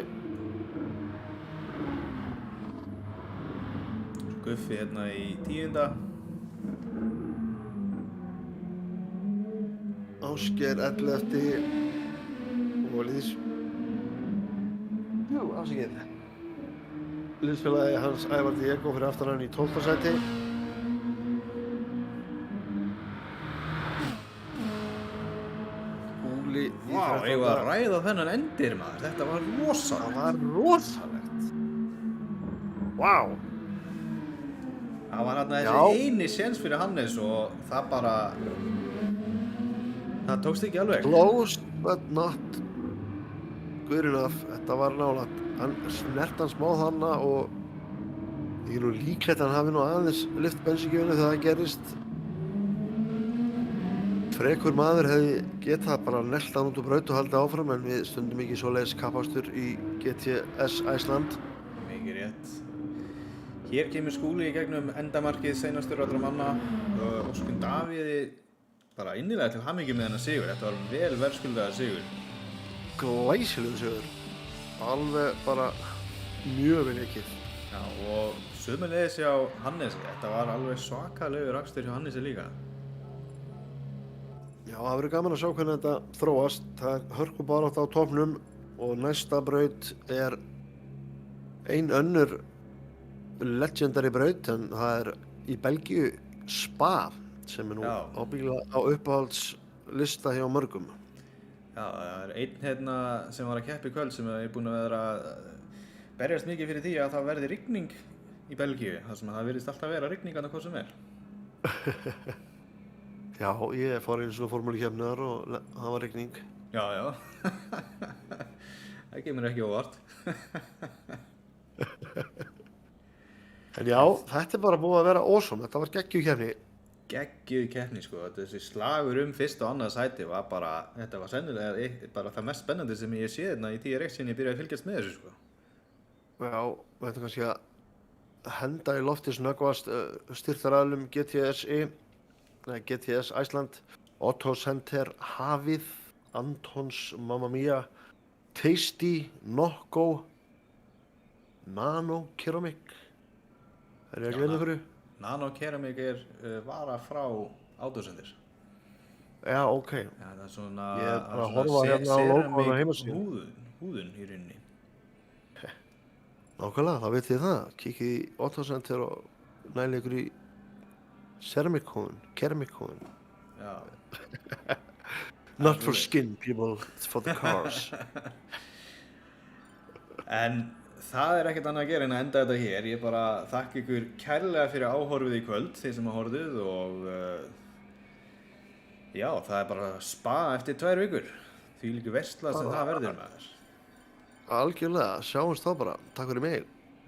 Guffi hérna í 10. Ásgeir 11. og liðsfélagi hans Ævar Diego fyrir aftan hann í 12. sæti. Úli í 13. Vá, ég var að ræða þennan endir, maður. Þetta var rosalegt. Það var rosalegt. Vá. Það var hérna þessi eini séns fyrir Hannes og það bara... Það tókst ekki alveg. Close but not good enough. Þetta var nálægt. Hann snert hann smá þarna og ég er nú líklegt að hann hafi nú aðeins lyft bensíngjöfinu þegar það gerist. Frekur maður hefði getað bara nelt hann út úr braut og haldið áfram, en við stundum ekki svoleiðis kappástur í GTS Iceland. Mikið rétt. Hér kemur Skúli í gegnum endamarkið seinastur allra manna og óskun Davíði bara innilega til hamingju með hennar sigur. Þetta var vel verðskuldaður sigur. Glæsilegur sigur. Alveg bara mjög vel ekkið. Já, og sömuleiðis hjá Hannesi. Þetta var alveg svakalegur akstur hjá Hannesi líka. Já, það verður gaman að sjá hvernig þetta þróast. Það er hörkubarátta á toppnum og næsta braut er ein önnur legendary braut, en það er í Belgíu Spa, sem er nú ábyggilega á uppáhaldslista hjá mörgum. Já, það er einn hérna sem var að keppa í kvöld sem er búinn að vera að berjast mikið fyrir því að það verði rigning í Belgíu, þar sem það virðist alltaf vera rigning annað hvað sem er. Já, ég fór eins og formúlukeppniðar og það var rigning. Já. Það kemur ekki óvart. En já, þetta er bara búið að vera awesome. Þetta var geggjukeppni. geggjuð keppni sko. Þessi slagur fyrsta og annað sæti var bara, þetta var sennilega bara það mest spennandi sem ég sé hérna í TRX sinni ég byrjaði að fylgjast með þessu sko. Já, þetta kannski að henda í lofti snöggvast styrktaraðilum GTS Iceland, Otto Center, Hafið, Antons, Mamma Mia, Tasty, Nokko, Nano Ceramic. Er ég að gleyma ykkur? Nano Ceramic vara frá Autosendir. Já, ok. Já, það er svona, Ég er bara að horfa hérna á logoið á heimasíðu. húðun í rauninni. Nákvæmlega, þá vitið þið það. Kikið í Otto Center og næli ykkur í Ceramic húðun. Já. Not for skin people, it's for the cars. En það er ekkert annað að gera en að enda þetta hér. Ég bara þakka ykkur kærlega fyrir áhorfið í kvöld, þeir sem að horfðuð og já, það er bara spa eftir 2 vikur. Því líka versla sem það verður með þess. Algjörlega, sjáumst þá bara. Takk fyrir mig.